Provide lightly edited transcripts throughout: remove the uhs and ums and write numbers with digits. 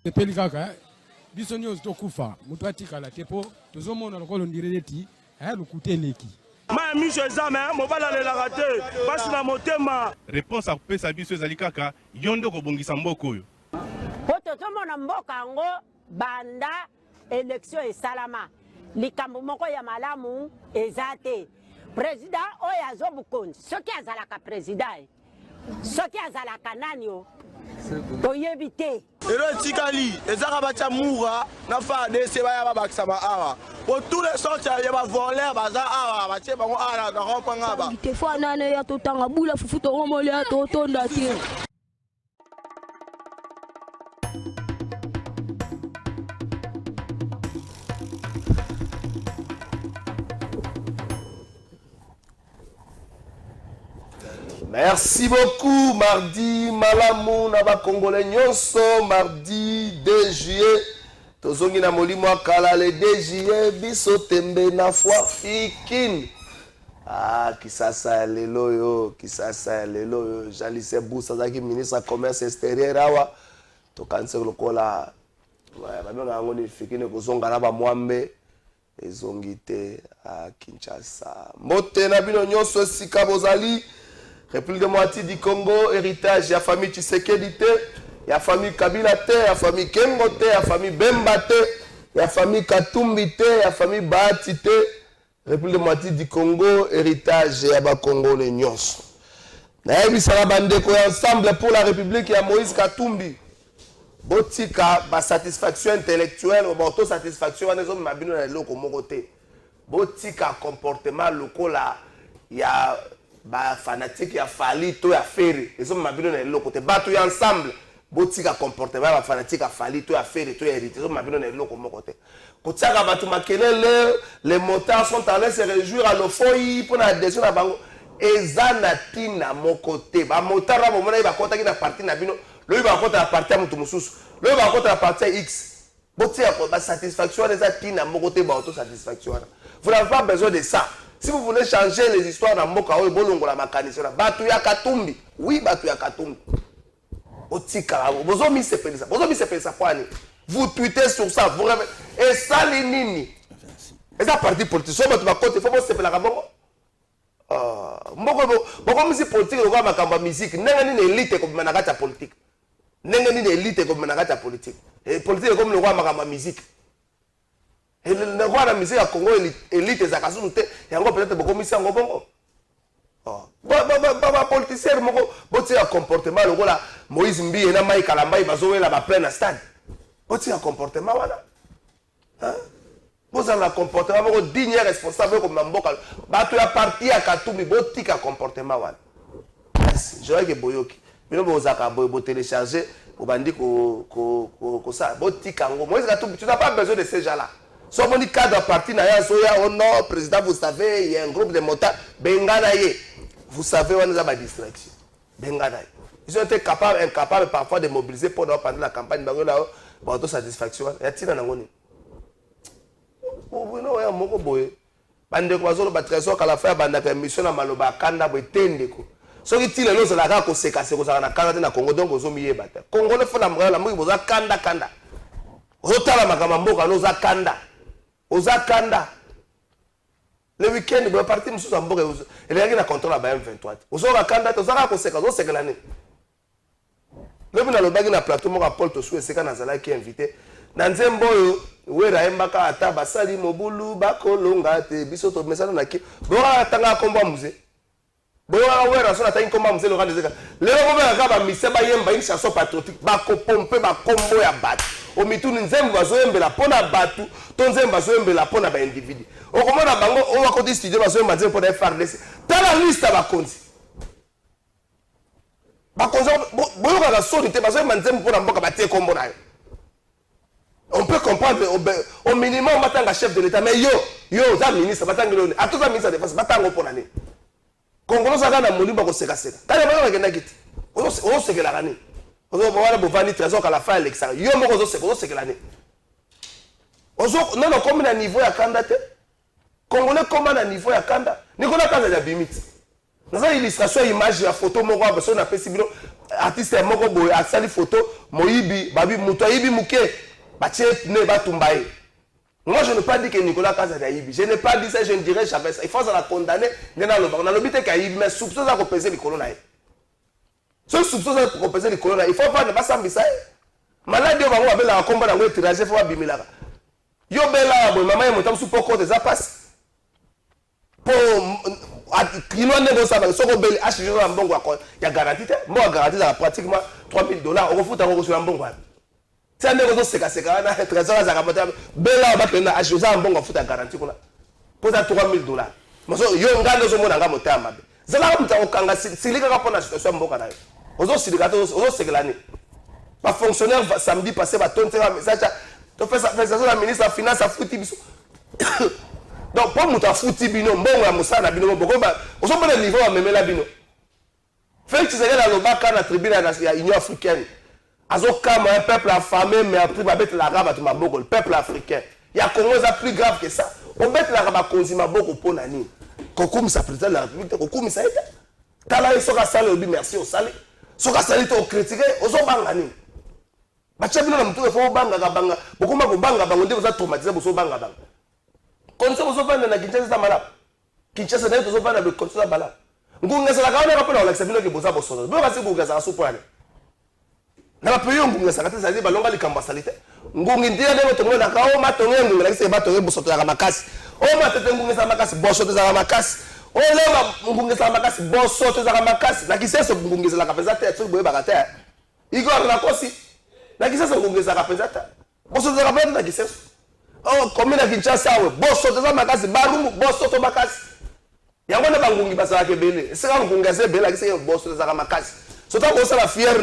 Epeli kaka biso nyonso tokufa mutu atikala te po tozomona lokolo ndireleti lukuteleki ma miso ezame mobala lelaka te pasi na motema. Réponse akopesa biso ezali kaka yo nde kobongisa mboka oyo po tozomona mboka yango banda élection esalama likambo moko ya malamu eza te. Président oyo azobukonzi soki azalaka président soki azalaka nani o toyebi te. Elo etikali ezaka batya mura na FARDC baya babakisama awa po tous les sortes ya bavoleur baza awa batie bango awa na rompanga ba te fa nane ya totanga bula fufu tongomole ya totonda te. Merci beaucoup. Mardi, Malamou, Naba Congolais Nyonso, mardi 2 juillet. Tozongi na molimo akala le 2 juillet. Biso tembe na foire fikin. Ah, kisasa lelo yo, kisasa lelo yo. Jalise Boussa zaki ministre commerce extérieur awa. Tokanse lokola. Ouais, bamenga ngoni fikin kozonga na ba mwambe. Ezongi te à Kinshasa. Mbote na bino nyonso sika bozali. République démocratique du Congo, héritage, la famille Tshisekedi, la famille Kabila, la famille Kengo, la famille Bemba, la famille Katumbi, la famille Bahati, République démocratique du Congo, héritage, ya Congo les nyonso. Nayebi sala bandeko ensemble pour la République ya Moïse Katumbi. Botika ba satisfaction intellectuelle, ba satisfaction wana zo mabino na loko moko te. Botika comportement lokola ya ba fanatique ya fali to ya fere ezo mabino na loko te batu ya ensemble botika comportement ba fanatique ya fali to ya fere to ya hérité ezo mabino na loko moko te kotsaka batu makelele les motards sont allés se réjouir à l'ofoi pour la adhésion na bango ezana tina moko te ba motards ba mona ba kota ki na parti na bino lo ba kota na parti ya mutu mususu lo ba kota na parti ya X botika ba satisfaction les tina moko te ba auto satisfaction vous n'avez pas besoin de ça. Si vous voulez changer les histoires dans Moka ou Bolongo la Makanisera, Batu ya Katumbi, oui Batu ya Katumbi. Otika, vous mis ces pédissa, vous mis ces pédissa poani. Vous tweetez sur ça, vous rêvez. Et ça les nini. Et ça parti politique. Soit tu vas côté, faut pas se faire la cabon. Moko musique politique, le gars makamba musique. Nenga ni élite comme managata politique. Nenga ni élite comme managata politique. Et politique comme le gars makamba musique. Et le roi de la musique à Congo, élite et Zakasou, il y a peut-être beaucoup de gens qui ont des politiciens qui ont un comportement. Moïse Mbi et Namaï Kalamba, ils ont la pleine stade. Ils ont un comportement. Vous avez un comportement digne et responsable comme Mamboka. Tu as parti à Katoumi, tu as un comportement. Je vois que Boyoki. Mais vous avez téléchargé, vous avez dit que ça. Moïse Katoumi, tu n'as pas besoin de ces gens-là. Si on dit cadre parti na soya oh non président vous savez il y a un groupe de motards benganaye vous savez on a pas distraction benganaye ils ont été incapables parfois de mobiliser pour pendant la campagne bango là auto satisfaction ya tina ngoni vous non ya moko boye bande ko bazolo batrésor kala fa banda ka mission na maloba kanda botende ko soki ti lelo zala ka ko seka seko za na kanda na Congo donc ozo miye bata Congo le fona mrela mo boza kanda otala makama mboka no za kanda Ozakanda. Le week-end, vous partez monsieur Zamboga et les gens contrôle la BM23. Ozaka kanda, ozaka koseka, ozaka l'année. Le bina le bagi na plateau mo Paul to soué seka na zala qui invité. Na nzembo wera embaka ata basali mobulu bakolonga te biso to mesana na ki. Bora tanga komba musée. Bora wera so na tanga komba musée le rang des écarts. Le robert ka ba mise ba yemba une chanson patriotique ba ko pomper ba kombo ya bat. Au mituni nzembo bazoyembela pona batu to nzembo bazoyembela pona ba individu okomona bango o wakoti studio bazoyemba nzembo pona FARDC tala liste bakonzi boyoka la sorite bazoyemba nzembo pona mboka batie kombo nayo on peut comprendre au minimum batanga chef de l'état mais yo za ministre batangelo a tout ça ministre de défense batango pona ne Congolo saka na molimba ko seka seka tala ba ngenda kiti o sekela kani ozo bwana bovani trésor à la fin l'élection yo moko ozo sekela ne ozo non comme na niveau ya kanda te Congolais comme na niveau ya kanda Nicolas Kanda ya bimiti naza illustration image ya photo moko ba so na pesi bino artiste moko boye asali photo moyibi babi muto ayibi muke batie ne batumbaye. Moi je n'ai pas dit que Nicolas Kaza est ayibi. Je n'ai pas dit ça, je ne dirai jamais ça. Il faut la condamner. On a l'obité qu'ayibi mais soupçon ça compenser les colons. Ce soupçon ça compenser les colons. Il faut pas ne pas s'ambisser. Malade yo bango abela komba na ngwe tirage faut abimilaka. Yo bela boy mama yemotam su poko de ça passe. Po kilo nego ça ba soko beli achijo na mbongo akon ya garantie te. Mo garantie ça pratiquement $3000 on refuta ngo sur mbongo. C'est nego zo seka seka na trésor za kamata bela ba pena achijo za mbongo futa garantie kuna. Poza $3000. Maso yo ngando zo mona nga motama be. Zala mta okanga silika ka pona situation mboka na yo. Ozo silika to ozo sekelani. Ma fonctionnaire samedi passé va tonner un message. Tu fais ça la ministre de la finance a foutu biso. Donc pour muta foutu bino mbongo ya musana bino boko ba ozo pas le niveau à même la bino. Félix Tshisekedi lo baka na tribune ya Union africaine. Azo kama un peuple affamé mais après ba bet la raba to maboko le peuple africain. Ya Congo c'est plus grave que ça. On bet la raba konzi maboko pour nani. Kokoum sa président de la République kokoum ça été. Tala iso ka sale obi merci au sale. Soka sale to critiquer ozo banga ni. Bachabino na mtu efo banga banga bokoma ko banga bango ndeko za traumatiser boso banga banga konse boso banga na Kinshasa za mala Kinshasa na to zo banga be konse za bala ngunga sala kaona ka pona Alex bino ke bosa boso bo ka se ngunga za supane na ba peyo ngunga sala te sali balonga likamba salite ngunga ndia ndeko to ngona ka o matonge ngunga se ba to boso to ya makasi o matete ngunga za makasi boso to za makasi o leba ngunga za makasi boso to za makasi na kiseso ngunga za kapeza te to boye bakata Igor na kosi na kisasa ngongeza kapenzata boso za kapenzata na kisasa oh komina Kinshasa we boso za makasi barumu boso to makasi yango na bangungi basala ke bele sika ngongeza bele kise boso za makasi so ta boso la fier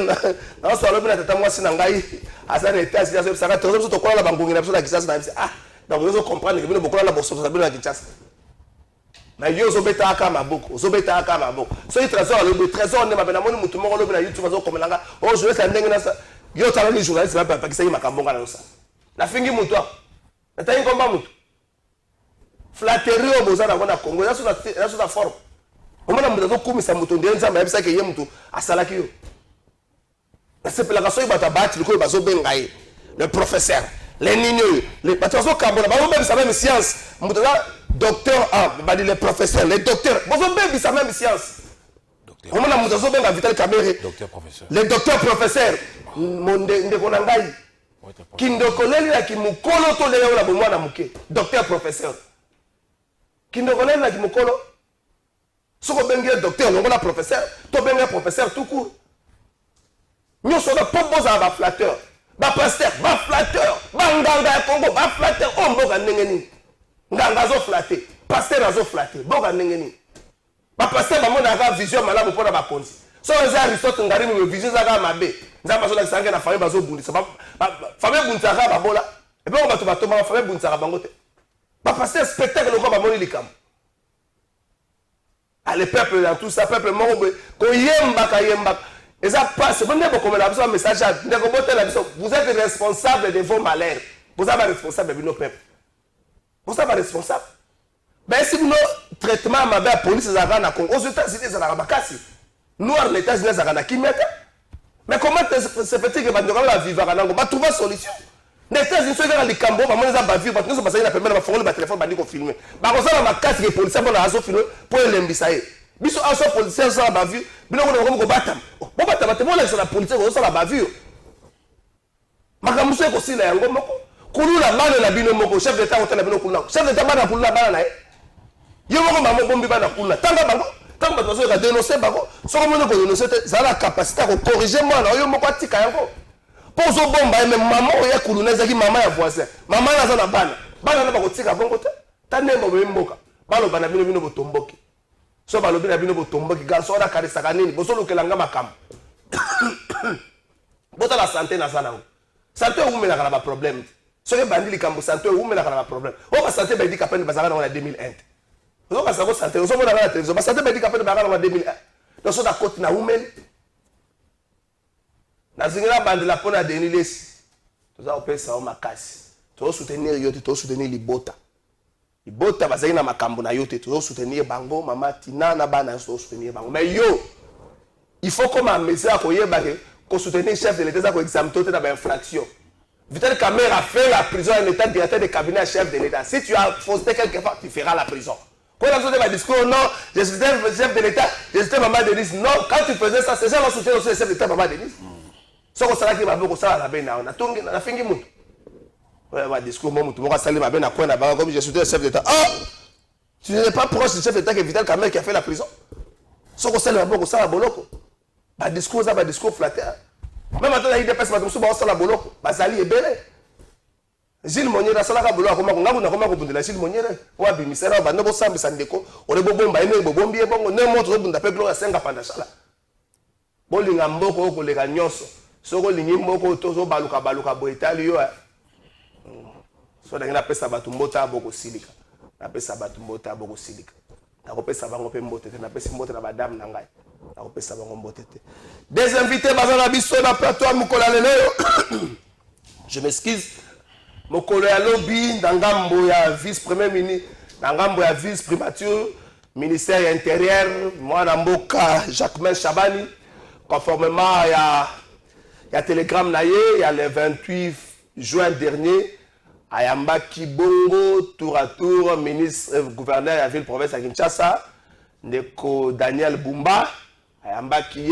na so alobi na tata mwasi na ngai asana etage ya so saka to to kola bangungi na biso na kisasa na ah donc vous comprendre que bino bokola la boso za bele na Kinshasa na yo zo beta aka maboko zo beta aka maboko so i trésor le trésor ne mabena moni mutu moko lobi na YouTube zo komelanga oh je vais ndenge na sa yo tala ni journaliste ba pa kisai makambonga na yosa na fingi mutu na tayi komba mutu flatterie oboza na ngona Congo yaso na forme omona mutu zo kumisa mutu ndenza ma yebisa ke ye mutu asalaki yo na sepela ka so ibata bati liko bazo bengai le professeur les nigneux les bato kambola ba bombe bisa même science mutu za docteur ba di le professeur les docteurs bozo be bisa même science omona mutu zo benga Vital Kamerhe Docteur professeur le docteur professeur monde ndeko na ngai kindokoleli la kimukolo to leo la bomwana muke docteur professeur kindokoleli la kimukolo soko bengi docteur longola professeur to bengi professeur tout court nyoso na poboza ba flatteur ba pasteur ba flatteur ba nganga ya Congo ba flatteur o mboka ndengeni nganga zo flatter pasteur azo flatter boka ndengeni ba pasteur ba mona ka vision malamu pona ba konzi so eza Aristote ngari mi vision za ka mabe nzamba so la sanga na famille bazo bundisa famille bundisa ka babola et puis on va to batoma famille bundisa ka bango te ba pasteur spectacle ko ba moni likam à le peuple dans tout ça peuple moko ko yemba ka yemba eza passe bon ne boko mela biso message ne ko botela biso vous êtes responsable de vos malheurs vous êtes responsable de nos peuples vous êtes responsable ben si nous traitement mabe à police za na Congo aux États-Unis za na bakasi noir les États-Unis za na kimeta mais comment se fait que bando la vivre na ngo ba trouver solution les États-Unis sont dans les cambo ba monza ba vivre parce que ça na permettre ba fongole ba téléphone ba ndiko filmer ba ko ça na bakasi que police bona azo filmer pour lembisa ye biso aso policier ça ba vu bino ko batam bo batam te mo la ça policier ko ça la ba vu makamuso ko sila yango moko kulula bana na bino moko chef d'état ko tala bino kulula chef d'état bana kulula bana na yo moko mamo bombi bana kulula tanga bango tanga bato so ka dénoncer bango so ko mono ko dénoncer ça la capacité ko corriger moi na yo moko atika yango pour zo bomba même maman ya kuluna zaki maman ya voisin maman na za na bana na ba ko tika bongo te tanembo be mboka balo bana bino botomboki so balobi na bino botomboki garçon na karisaka nini bosolukelanga makambo bota la santé na sana santé oumelaka na ba problème so ke bandi likambo santé oumelaka na ba problème o ba santé ba di kapene bazaka na 2001 o ba sako santé o so mona na télévision ba santé ba di kapene bazaka na 2001 donc so da côté na umel na zingira bandi la pona Denis Lesi toza opesa o makasi to soutenir yote to soutenir libota ibota bazali na makambo na yote to soutenir bango mama tina na bana so soutenir bango mais yo il faut comme un message qu'on soutenir le chef de l'État pour examiner dans l'infraction. Vital Kamerhe a fait la prison en étant directeur de cabinet chef de l'État. Si tu as fausseté quelque part, tu feras la prison. Quand on a dit discours, non, je suis le chef de l'État, je suis Maman Denise. Non, quand tu faisais ça, c'est ça qu'on soutient aussi le chef de l'État, Maman Denise. Ce qu'on s'est dit, on a fait un discours, comme je soutiens le chef de l'État. Ah, tu n'es pas proche du chef de l'État que Vital Kamerhe qui a fait la prison. Ce qu'on s'est dit, on a boloko. Un discours flatteur. Même maintenant, il y a des personnes qui sont la boloko. Bazali est belé. Gilles Monier, ça la boloko. On a un Gilles Monier. On a un ministère, on a un Sambi Sandeko. On a un bomba, on a un bombi, on a un montre de la gloire à 5 pandachala. Bolinga mboko ko lega nyonso. Soko lingi mboko tozo baluka boitali yo. So da ngina pesa batu mbota boko silika. Na pesa batu mbota boko silika. Na ko pesa bango pe mbote te na pesa mbote na badam na ngai. Na ko pesa bango mbote te. Des invités bazana biso na plateau mukola lelo. Je m'excuse. Mokolo ya lobby ndangambo ya vice-premier ministre, ndangambo ya vice-primature, ministère ya intérieur, mwana mboka Jacquemain Chabani, conformément à la télégramme naye, il y a le 28 juin dernier, Ayamba Kibongo, tour à tour, ministre gouverneur de la ville-province à Kinshasa, Ndeko Daniel Bumba, Ayamba Kiye,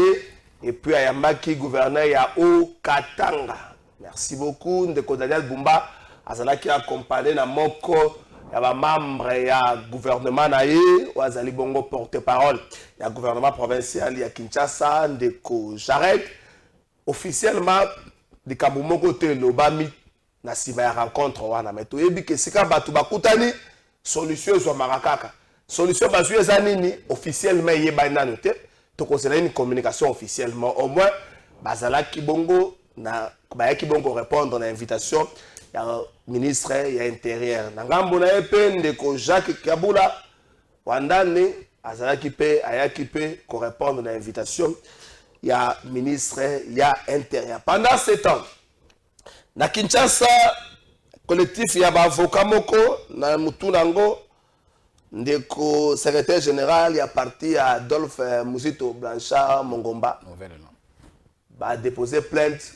et puis Ayamba Ki gouverneur ya Okatanga. Merci beaucoup, Ndeko Daniel Bumba, Azala qui a accompagné na moko, il y a membre ya gouvernement naye, Azali Bongo porte-parole, il y a gouvernement provincial, il y a Kinshasa, Ndeko Jared, officiellement, de Kabumoko te lobami, na sima ya rencontre wana meto yebi ke sika batu bakutani solution zo marakaka solution bazu ezanini officiellement yeba nanu te to conseiller une communication officiellement au moins bazala kibongo na ba kibongo répondre à l'invitation ya ministre ya intérieur na ngambo na epende ko Jacques Kabula wandane azala kipe ayaki pe ko répondre à l'invitation ya ministre ya intérieur pendant ce temps. Na Kinshasa, collectif ya ba avocat moko na mutunango ndeko secrétaire général ya parti Adolphe Muzito Blanchard Mongomba ba déposer plainte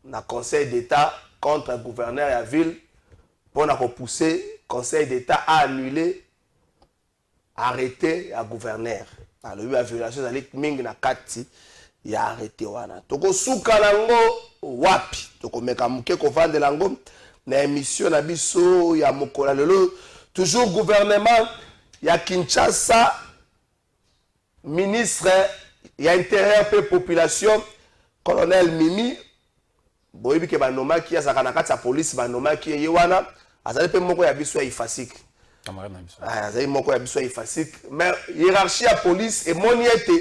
na conseil d'état contre le gouverneur ya ville pour na repousser conseil d'état à annuler arrêté ya gouverneur. Alors il y a violation de mingi na kati ya arrêté wana. Toko suka nango wapi toko meka muke ko vande lango na émission na biso ya mokola lelo toujours gouvernement ya Kinshasa ministre ya intérieur pe population colonel Mimi boyebi ke banoma ki azaka na kati ya police banoma ki ye wana azali pe moko ya biso ya ifasik camarade na biso azali moko ya biso ya ifasik mais hiérarchie ya police et moniete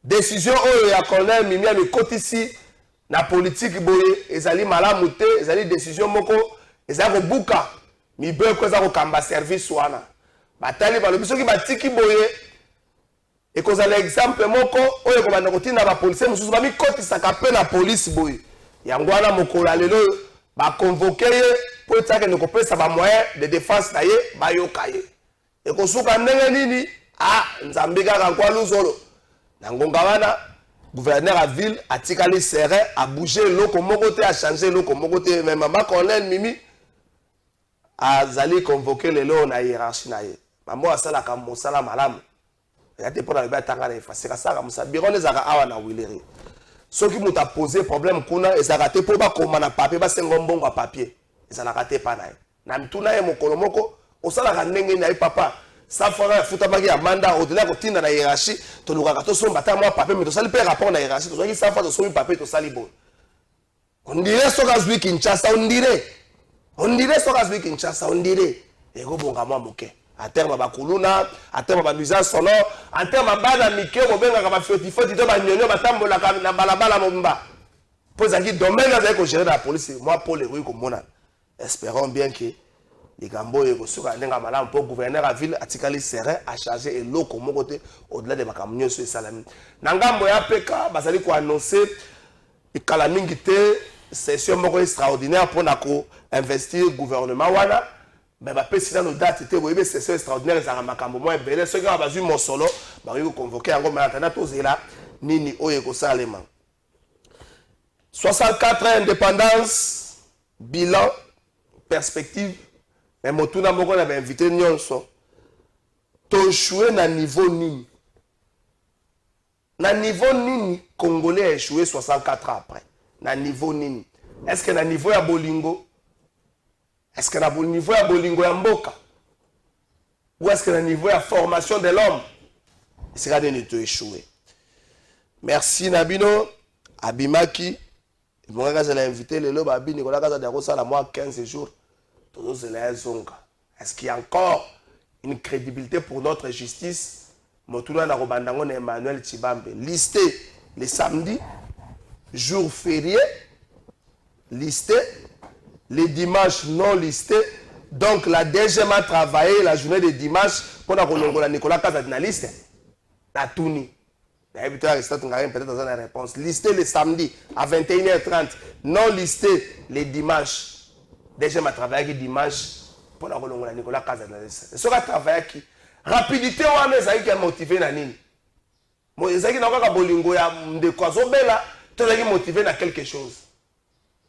décision oyo ya colonel Mimi ami kotisi na politique boye ezali malamu te ezali décision moko ezali kobuka mibe ko ezali kokamba service wana batali balobi soki batiki boye ekozala exemple moko oyo kobanda kotinda ba policier mosusu bamikotisaka pe na police boye yango wana mokolo lelo baconvoke ye po etiake nekopesa bamoyen de défense na ye bayoka ye ekosuka ndenge nini nzambe kaka kwa luzolo na ngonga wana gouverneur à ville a tikali serré a bougé loko mokote a changé loko mokote même maman colonel Mimi a zali convoqué le lo na hiérarchie na ye maman asala ka mosala malamu ya te pona ba tanga na effacer ka saka musa biro les aka awa na wileri soki muta poser problème kuna ezaka te po ba koma na papier ba sengo mbongo a papier ezala te pa na ye na mtuna ye mokolo moko osala ka ndenge na ye papa ça fera futa bagi ya mandat au-delà de tinda na hiérarchie to lukaka to somba ta moi papier mais to sali pe rapport na hiérarchie to soki ça fa to somi papier to sali bon on dirait soka zwi Kinshasa on dirait soka zwi Kinshasa on dirait et go bonga moi moke à terme ba kuluna à terme ba nuisance sonore en terme bana mike ko benga ka ba foti to ba nyonyo ba tambola ka na balabala momba poza ki domaine za ko gérer la police moi pour les rues ko mona espérons bien que les gambo et kosuka ndenga malamu pour gouverneur à ville atikali serré à charger et loko mokote au-delà de makamnyo sur salami na ngambo ya peka bazali ko annoncer ikala mingi te session moko extraordinaire pour nako investir gouvernement wana mais ba pesina no date te boyebe session extraordinaire za makambo mo ebele ceux qui ont bazu mon solo ba yo convoquer yango maintenant to zela nini oye ko salema 64 ans indépendance bilan perspective mais motuna moko na ba invité nyonso to jouer na niveau nini congolais a échoué 64 ans après na niveau nini est-ce que na niveau ya bolingo est-ce que na niveau ya bolingo ya mboka ou est-ce que na niveau ya formation de l'homme c'est là de to échoué merci Nabino abimaki bon quand je l'ai invité le loba abi Nicolas Kaza de ça la moi 15 jours tout ça là zonga est-ce qu'il y a encore une crédibilité pour notre justice Motuna na Robandango na Emmanuel Tshibambe listé les samedis jours fériés listé les dimanches non listés donc la DGM a travaillé la journée de dimanche pour la Nicolas Kaza na liste na tuni na éviter peut-être dans une réponse listé les samedis à 21h30 non listé les dimanches DGM a travaillé dimanche pour la Nicolas Kaza na liste ce qu'a travaillé qui rapidité wana ezali ki motivé na nini mo ezali na kaka bolingo ya ndeko azobela to ezali motivé na quelque chose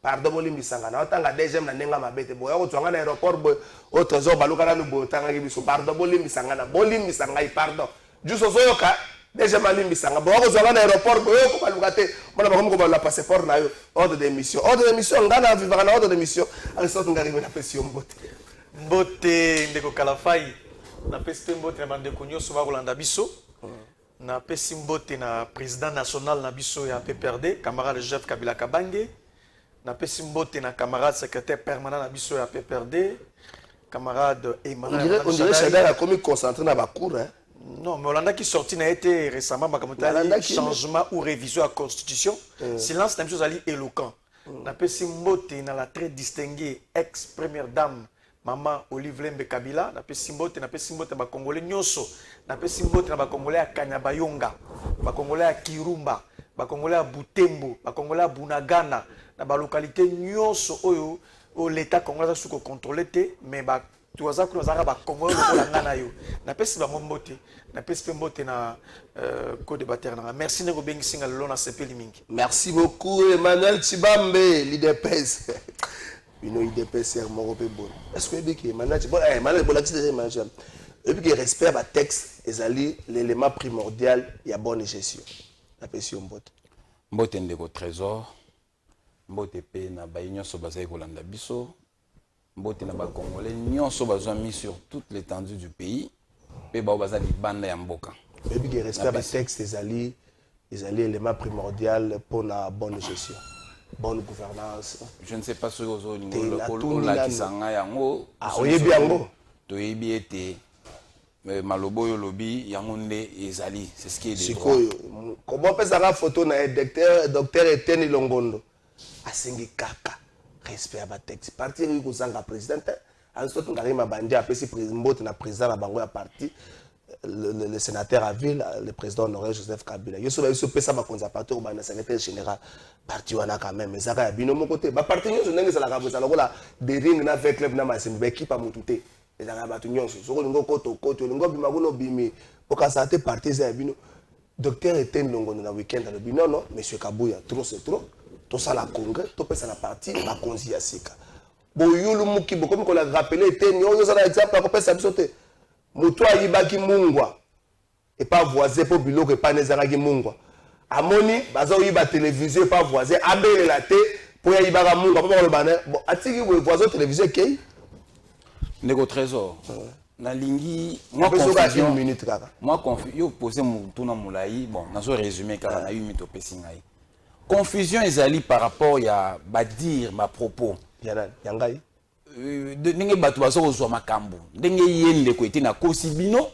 pardon bolimbisanga na otanga deuxième na nenga mabete boya ko twanga na aéroport bo au trésor baluka na bo tanga ki biso pardon bolimbisanga na bolimbisanga pardon juste ozoyoka deuxième alimbisanga boya ko twanga na aéroport boya ko baluka te mona bakomi ko bala passeport na yo ordre d'émission ngana vivaka na ordre d'émission alisote ngaribe na pression mbote ndeko kalafai na pesi mbote na bandeko nyonso bakolanda biso na pesi mbote na président national na biso ya PPRD camarade Jeff Kabila Kabange na pesi mbote na camarade secrétaire permanent na biso ya PPRD camarade Emmanuel on dirait Chadar a commis concentré na bakour hein non mais Olanda qui sorti na été récemment makamotali changement ou révision à la constitution silence na biso ali éloquent na pesi mbote na la très distinguée ex première dame Maman Olive Lembe Kabila, na pesi mbote ba Congolais nyonso, na pesi mbote na ba Congolais ya Kanyabayonga, ba Congolais ya Kirumba, ba Congolais ya Butembo, ba Congolais ya Bunagana, na ba localité nyonso oyo o l'état congolais sous contrôler té, mais ba tuaza ku nazaka ba Congolais lokola ngana yo. Na pesi ba mbote, na pesi mbote na co-débatteur na. Merci nego bengi singa lelo na sepeli mingi. Merci beaucoup Emmanuel Tshibambe, leader PES. Une idée PCR mon bon est-ce que dit manager bon Emmanuel Bolaki déjà manager et puis que respect à texte ezali l'élément primordial ya bonne gestion la pression mbote ndeko trésor mbote pe na ba nyonso bazai kolanda biso mbote na ba congolais nyonso bazwa mis sur toute l'étendue du pays pe ba bazali banda ya mboka et puis que respect à texte ezali élément primordial pour la bonne gestion bonne gouvernance. Je ne sais pas ce que vous avez yango. Ah, oyebi yango. Toyebi ete malobo yo lobi yango nde ezali, c'est ce qui est de droit. Sikoyo, comment peut ça photo na docteur Etienne Longondo. Asengi kaka respect à texte. Parti ko sanga président, ensuite ngari mabandi apesi président na président na bango ya parti. Le sénateur à ville, le président honoraire Joseph Kabila. Yo so pesa ba conservateur ou ba secrétaire général parti wana quand même mais ça ka bino mon côté ba parti nyonso ndenge ça la kabisa lokola de ring na avec club na masimbe équipe amutute ezaka ba tu nyonso soko lingo koto lingo bima kuno bimi okasate parti za bino docteur Etienne Longondo na weekend le bino non monsieur Kabuya trop c'est trop tout ça la congrès tout pesa la parti la konzi ya sika boyulu muki bokomi ko la rappeler Etienne yo ça na exemple ko pesa bisote mutu ayibaki mungwa et pas voisin pour biloko et pas nezaraki mungwa amoni bazo yiba télévision pas voisin abele la té pour yibaka mungwa pas le banner bon atiki voisin télévision kei ndeko trésor na lingi moi confusion minute kaka moi confusion yo poser mutuna mulai bon nazo résumer kaka na 8 minutes opesi ngai confusion ezali par rapport ya ba dire ma propos ya ngai ndenge bato baso kozwa makambo ndenge yende ko ete na kosi bino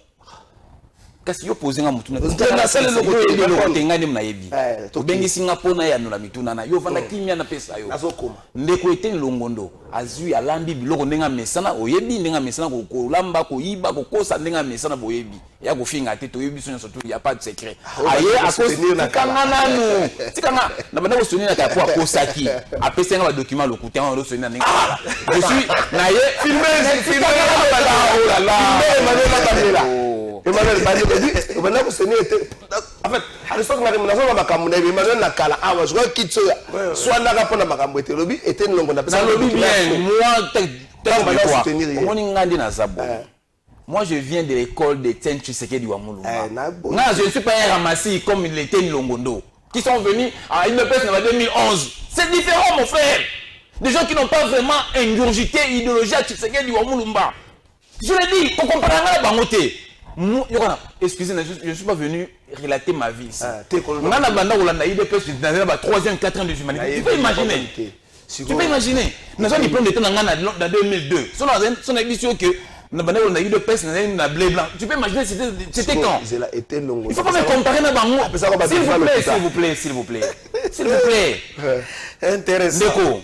kasi yo poser nga mutuna na sala loko tengani mna yebi obengi singa pona ya nola mituna na yo vanda kimia na pesa yo azokoma ndeko ete Longondo azui alambi biloko ndenga mesana oyebi ndenga mesana ko lamba ko yiba ko kosa ndenga mesana boyebi ya ko finga te to yebi so surtout il y a pas de secret aye akosi na kangana no tikanga na banda ko sonina ka po akosaki apesenga ba document lokuta on sonina ndenga je suis na ye filmer oh là là Emmanuel Bandi dit on va nous sonner en fait Aristote na remunération makambo na Emmanuel Nakala awa je crois kitso soit na rapona makambo était lobby était longo na pesa lobby bien moi je viens de l'école de Etienne Tshisekedi wa Mulumba. Non, je ne suis pas un ramassis comme il était Longondo qui sont venus à UNEPES en 2011. C'est différent mon frère. Des gens qui n'ont pas vraiment ingurgité l'idéologie à Tshisekedi wa Mulumba. Je l'ai dit, on comprend la bangoté. Excusez-moi, je ne suis pas venu relater ma vie ici. Tu peux imaginer. Tu peux imaginer. Nous avons diplôme d'état en 2002. Son émission que nous avons eu de peste, nous avons eu de blé blanc. Tu peux imaginer c'était quand? Il ne faut pas me comparer à Bango. S'il vous plaît, s'il vous plaît, s'il vous plaît. S'il vous plaît. Intéressant.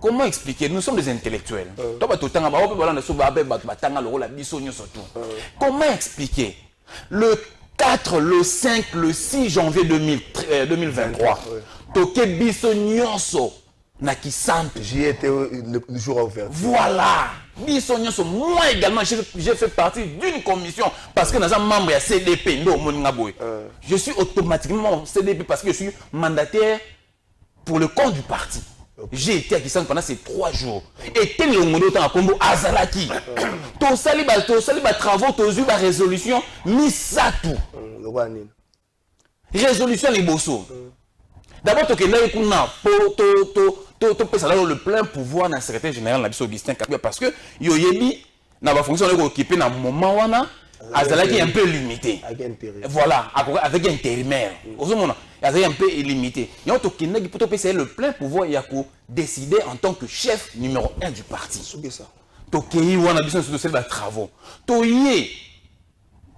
Comment expliquer? Nous sommes des intellectuels. Comment expliquer le 4, le 5, le 6 janvier 2023 Toke biso nyonso na kisampe. J'y étais le jour ouvert. Voilà. Biso nyonso. Moi également, j'ai fait partie d'une commission parce que nous sommes membres de la CDP. Je suis automatiquement CDP parce que je suis mandataire pour le compte du parti. J'ai été à Kisang pendant ces 3 jours. Et tel le monde à Combo Azalaki. Ton saliba travaux, ton la résolution, Misatu. Résolution Liboso. D'abord, tu as le plein pouvoir dans le secrétaire général de Augustin Kabila parce que Yoyebi n'a pas fonctionné occupé dans le moment où Azalaki est un peu limité. Voilà, avec intérimaire. Azalaki un peu limité. Et on a le plein pouvoir de décider en tant que chef numéro 1 du parti. Tokeyi wana biso sur le travaux. Toye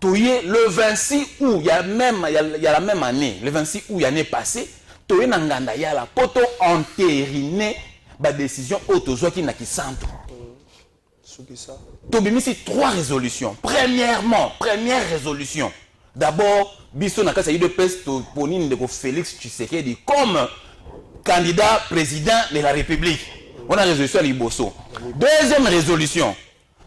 le 26 août, il y a la même année, le 26 août l'année passée, Toye Nanganda ya la poto entériné la décision autozoa qui n'a qui centre. Tobimisi 3 résolutions. Premièrement, première résolution. D'abord, biso na kasa UDPS to ponine de Félix Tshisekedi comme candidat président de la République. On a résolution à Liboso. Deuxième résolution.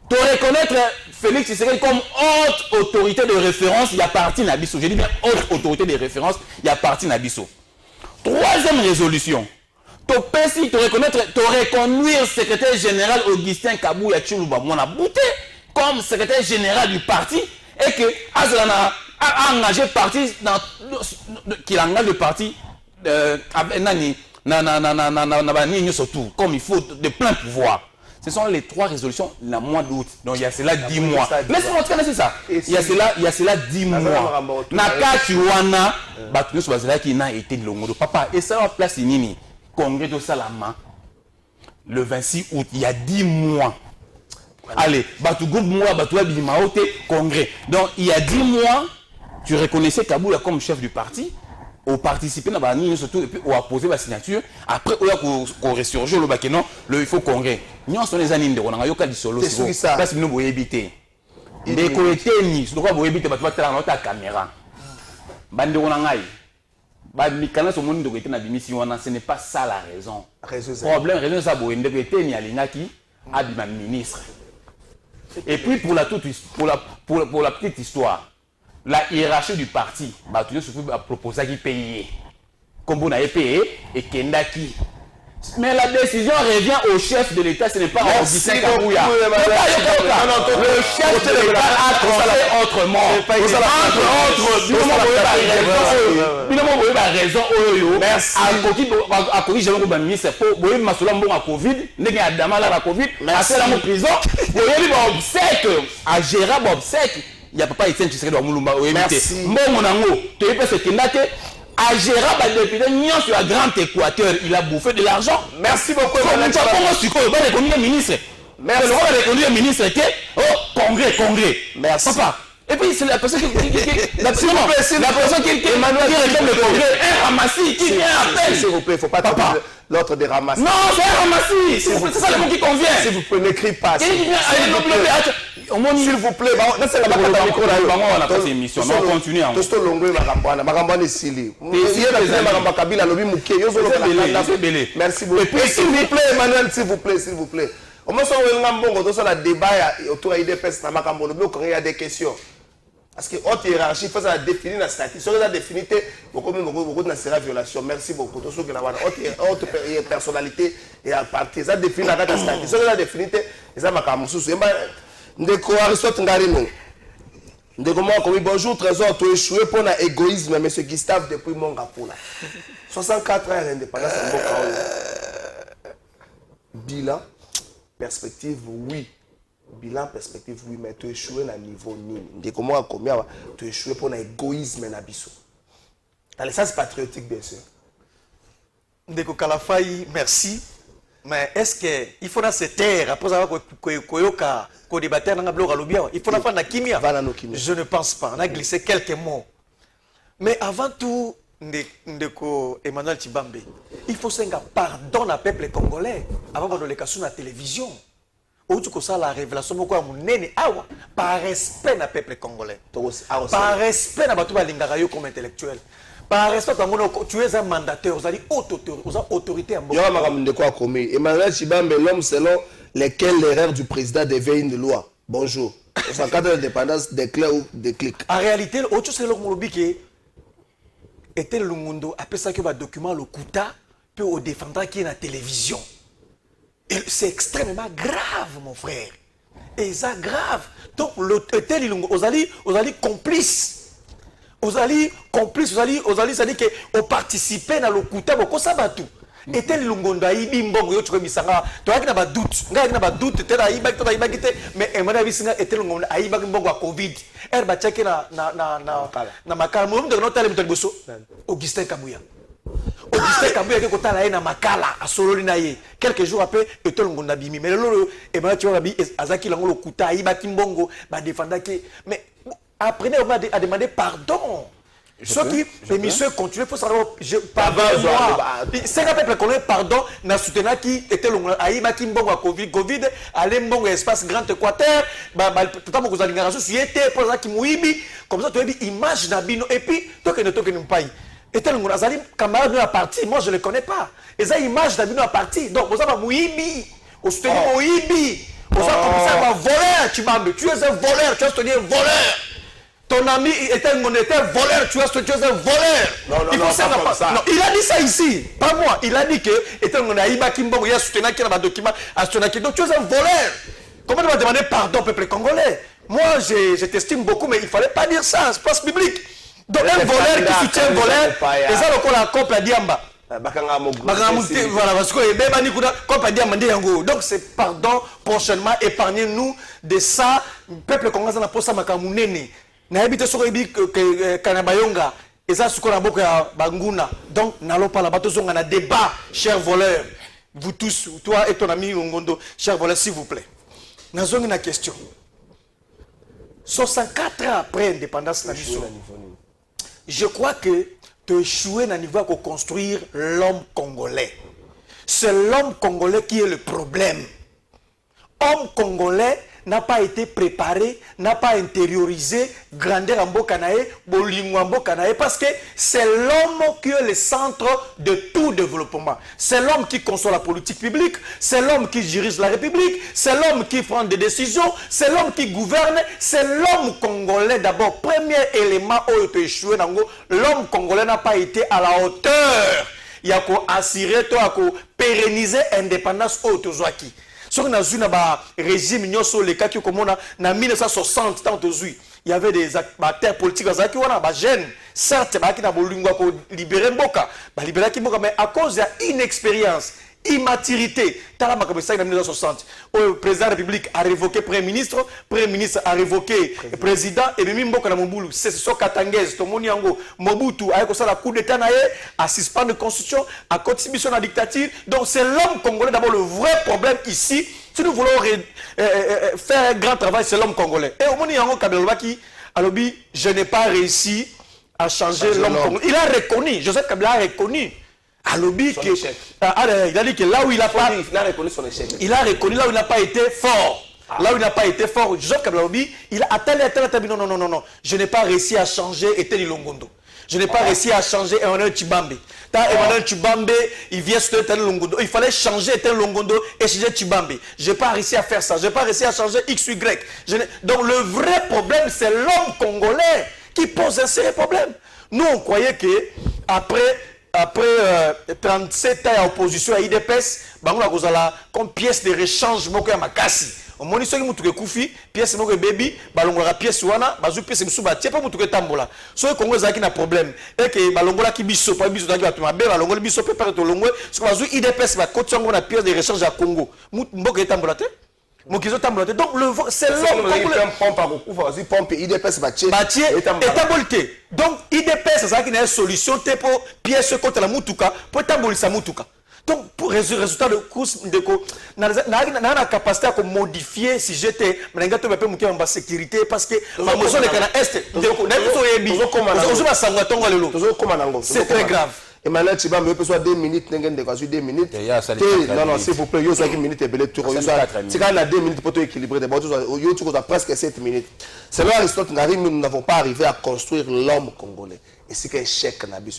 To reconnaître Félix Tshisekedi comme haute autorité de référence, il y a parti Nabiso. Je dis bien haute autorité de référence, il y a parti Nabiso. Troisième résolution. To pesi te reconnaître, te reconduire secrétaire général Augustin Kabouya Tshilouba Mwana Bouté comme secrétaire général du parti et que Azalana a engagé le parti qu'il engage le parti comme il faut de plein pouvoir. Ce sont les 3 résolutions la mois d'août. Donc il y a cela 10 mois. Laissez-moi te connaître ça. Il y a cela 10 mois. Nakatuana, Batunus Bazalaki n'a été de longo. Papa, et ça en place nini. Congrès de Salama, le 26 août, il y a 10 mois. Allez, Batu Groupe Moua, Batu Abimaote, congrès. Donc, il y a 10 mois, tu reconnaissais Kaboula comme chef du parti, au participer dans la surtout, et puis on a posé la signature. Après, on a ressurgé le bac, non, il faut congrès. Nous, on les années, on a eu du solo. C'est ça. Parce que nous, vous éviter. Des côtés, nous, vous éviter, vous avez la caméra. Bande, on a ce n'est pas ça la raison. Problème, raison, ça, c'est ministre. Et puis pour la petite histoire, la hiérarchie du parti, tu as proposé qu'il paye. Comme vous n'avez payé, et Kendaki. Mais la décision revient au chef de l'État, ce n'est pas Augustin Kabouya. Le chef de l'État a tranché autrement. Raison. Merci. À Covid, j'ai un ministre. Pour Massoula Mbon à Covid, n'est à Damala à Covid, à celle en prison. Il y a eu un obsèque à Gérard Obsèque. Il n'y a pas été Tshisekedi Moulumba. Merci. Mbon, tu es ce qu'il a été. À Gérard, le sur la Grande Équateur, il a bouffé de l'argent. Merci beaucoup. Merci. Le ministre était au congrès. Merci. Papa. Et puis c'est la personne qui réclame le congrès, un ramassis qui vient à peine. S'il vous plaît, il ne faut pas taper l'autre des ramassis. Non, c'est un ramassis. C'est ça le mot qui convient. S'il vous plaît, n'écris pas. S'il vous plaît, c'est la émission. On continue. Merci beaucoup. Et puis, s'il vous plaît, Emmanuel, s'il vous plaît. Au moins, on a un débat autour de l'IDPS, il y a des questions. Parce que haute hiérarchie, il faut ça définir la statut. Si on a défini, beaucoup de sera violation. Merci beaucoup. Tout ce que la haute personnalité et à partir ça définit la statut. Si on a défini, ça m'a camusou. Ndeko Aristote Ngarino. Ndeko moi comme bonjour trésor, tu échoué pour un égoïsme, monsieur Gustave depuis Mongapula. 64 ans d'indépendance. Bilan, perspective, oui. Bilan, perspective, oui, mais tu échoué à niveau nul. Dès que moi, combien tu échoué pour un égoïsme na biso. Dans le sens patriotique, bien sûr. Ndeko Kalafai, merci. Mais est-ce qu'il faut se taire après avoir débattu dans le bloc, il faut la faire dans Kimia? Je ne pense pas. On a glissé quelques mots. Mais avant tout, Ndeko Emmanuel Tshibambe, il faut faire pardon au peuple congolais avant de le casser sur la télévision. Ou tu ça la révélation par respect au peuple congolais. Par respect à Batou Lingarayo comme intellectuel. Par respect à tu es un mandataire, vous avez autorité en Emmanuel Tshibambe, l'homme selon lequel l'erreur du président devient une loi. Bonjour. En cas d'indépendance, d'éclair ou de clic. En réalité, autre chose, c'est le qui était le monde, après ça, que le document, le Kouta, peut au défendre qui est dans la télévision. Et c'est extrêmement grave, mon frère. Et c'est grave. Donc, vous allez complice. Vous allez complice, vous allez c'est-à-dire que vous participez dans le Kouta, vous savez tout. Et tel Lungondo Aïbi Mbongo, yo tu misanga, tu as pas doute, doute, tel Aïba, mais Emmanuel Bisinga et tel Lungondo Aïba Mbongo à Covid. Elle va checker na makala, moi de notre élève de Bosso, Augustin Kabouya. Augustin Kabouya qui est là na makala à Sololi naye. Quelques jours après, et tel Lungondo Abimi. Mais le Emmanuel tu vois Abi Azaki Lango le Kouta Aïba Kimbongo, bah défendre qui, mais apprenez à demander pardon. Ceux qui, l'émission continue, il faut savoir, pardon-moi. C'est un peuple qu'on pardon, n'a soutenu qui était le Aïba Kimbongo à Covid, allez Mbongo espace Grand Équateur, tout vous allez garder sur été, pour ça qui mouibi, comme ça tu as une image d'abino, et puis, toi qui ne t'occupes pas. Et tel le Azali, camarade de la partie, moi je ne le connais pas. Et ça, image d'abino à partie, donc vous avez mouibi, vous soutenez mouibi, vous avez commencé à voler, tu es un voleur, tu as soutenu un voleur. Ton ami était un voleur, tu es un voleur. Non, il a dit ça ici, pas moi. Il a dit que était un Aïba Kimbongo, il a soutenu qu'il y a un document à soutenir. Donc tu es un voleur. Comment tu vas demander pardon au peuple congolais? Moi, je t'estime beaucoup, mais il ne fallait pas dire ça, c'est place publique. Donc un voleur qui soutient un voleur, et ça, on la coupe à Diamba. Donc c'est pardon, prochainement, épargnez-nous de ça. Le peuple congolais n'a pas ça, na habite soko ebi Kanabayonga et ça soko na boko ya Banguna. Donc n'allons pas là-bas tous on a débat, chers voleurs. Vous tous, toi et ton ami Longondo, chers voleurs, s'il vous plaît. Nous avons une question. 64 ans après l'indépendance nationale, je crois que tu as échoué à niveau de construire l'homme congolais. C'est l'homme congolais qui est le problème. Homme congolais n'a pas été préparé, n'a pas intériorisé grandeur en Bokanae, Bolingo en Bokanae, parce que c'est l'homme qui est le centre de tout développement. C'est l'homme qui conçoit la politique publique, c'est l'homme qui dirige la République, c'est l'homme qui prend des décisions, c'est l'homme qui gouverne, c'est l'homme congolais d'abord. Premier élément où il a échoué, l'homme congolais n'a pas été à la hauteur. Il y a qu'à assurer, à pérenniser l'indépendance au Tozouaki. Si on a vu un régime, les cas qui ont en 1960, il y avait des acteurs politiques qui ont gêne. Certes, ils ont libéré Mboka, mais à cause de l'inexpérience, immaturité, en 1960, le président de la République a révoqué le Premier ministre a révoqué le président, et même Mboka na Mobutu, c'est ce Katangez, Mobutu, avec la coup d'État, à suspendre la constitution, à continuer sur la dictature. Donc c'est l'homme congolais d'abord le vrai problème ici. Si nous voulons faire un grand travail, c'est l'homme congolais. Et au moment où je n'ai pas réussi à changer l'homme congolais. Il a reconnu, Joseph Kabila a reconnu. Il a dit que là où il a pas, il a reconnu son échec. Il a reconnu là où il n'a pas été fort. Là où il n'a pas été fort, Joseph Kabila, il a attendu, non, je n'ai pas réussi à changer et tel Longondo. Je n'ai pas réussi à changer Emmanuel Tshibambe. Emmanuel Tshibambe, il vient sur Tel Longondo. Il fallait changer Tel Longondo et changer Tshibambe. Je n'ai pas réussi à faire ça. Je n'ai pas réussi à changer XY. Donc le vrai problème, c'est l'homme congolais qui pose un sérieux problème. Nous, on croyait que après 37 ans d'opposition à IDPS, on a comme pièce de rechange, on moni soki mutuke kufi pièce moko baby balongola pièce wana bazu pièce musu batie pa mutuke tambola soki Congo ezaki na problème et que balongola ki biso pa biso tangi batuma be balongola biso pe pa to longwe soki bazu IDPS ba kotsongo na pièce de rechange à Congo mboka etambola te mokizo tambola te donc c'est l'homme congolais pompe à kufa bazu pompe IDPS batie etambola te donc IDPS ezaki na solution te pour pièce contre la mutuka pour tambolisa mutuka. Donc, pour résultat de course, on a la capacité à modifier si j'étais, mais on a la sécurité parce que c'est très grave. Emmanuel Tshibambe peut soit 2 minutes, 2 minutes. Non, non, s'il vous plaît, il y a 5 minutes et belé tour. C'est quand il y a 2 minutes pour équilibrer. Il y a presque 7 minutes. Selon Aristote, nous n'avons pas arrivé à construire l'homme congolais. Et c'est qu'un échec n'a pas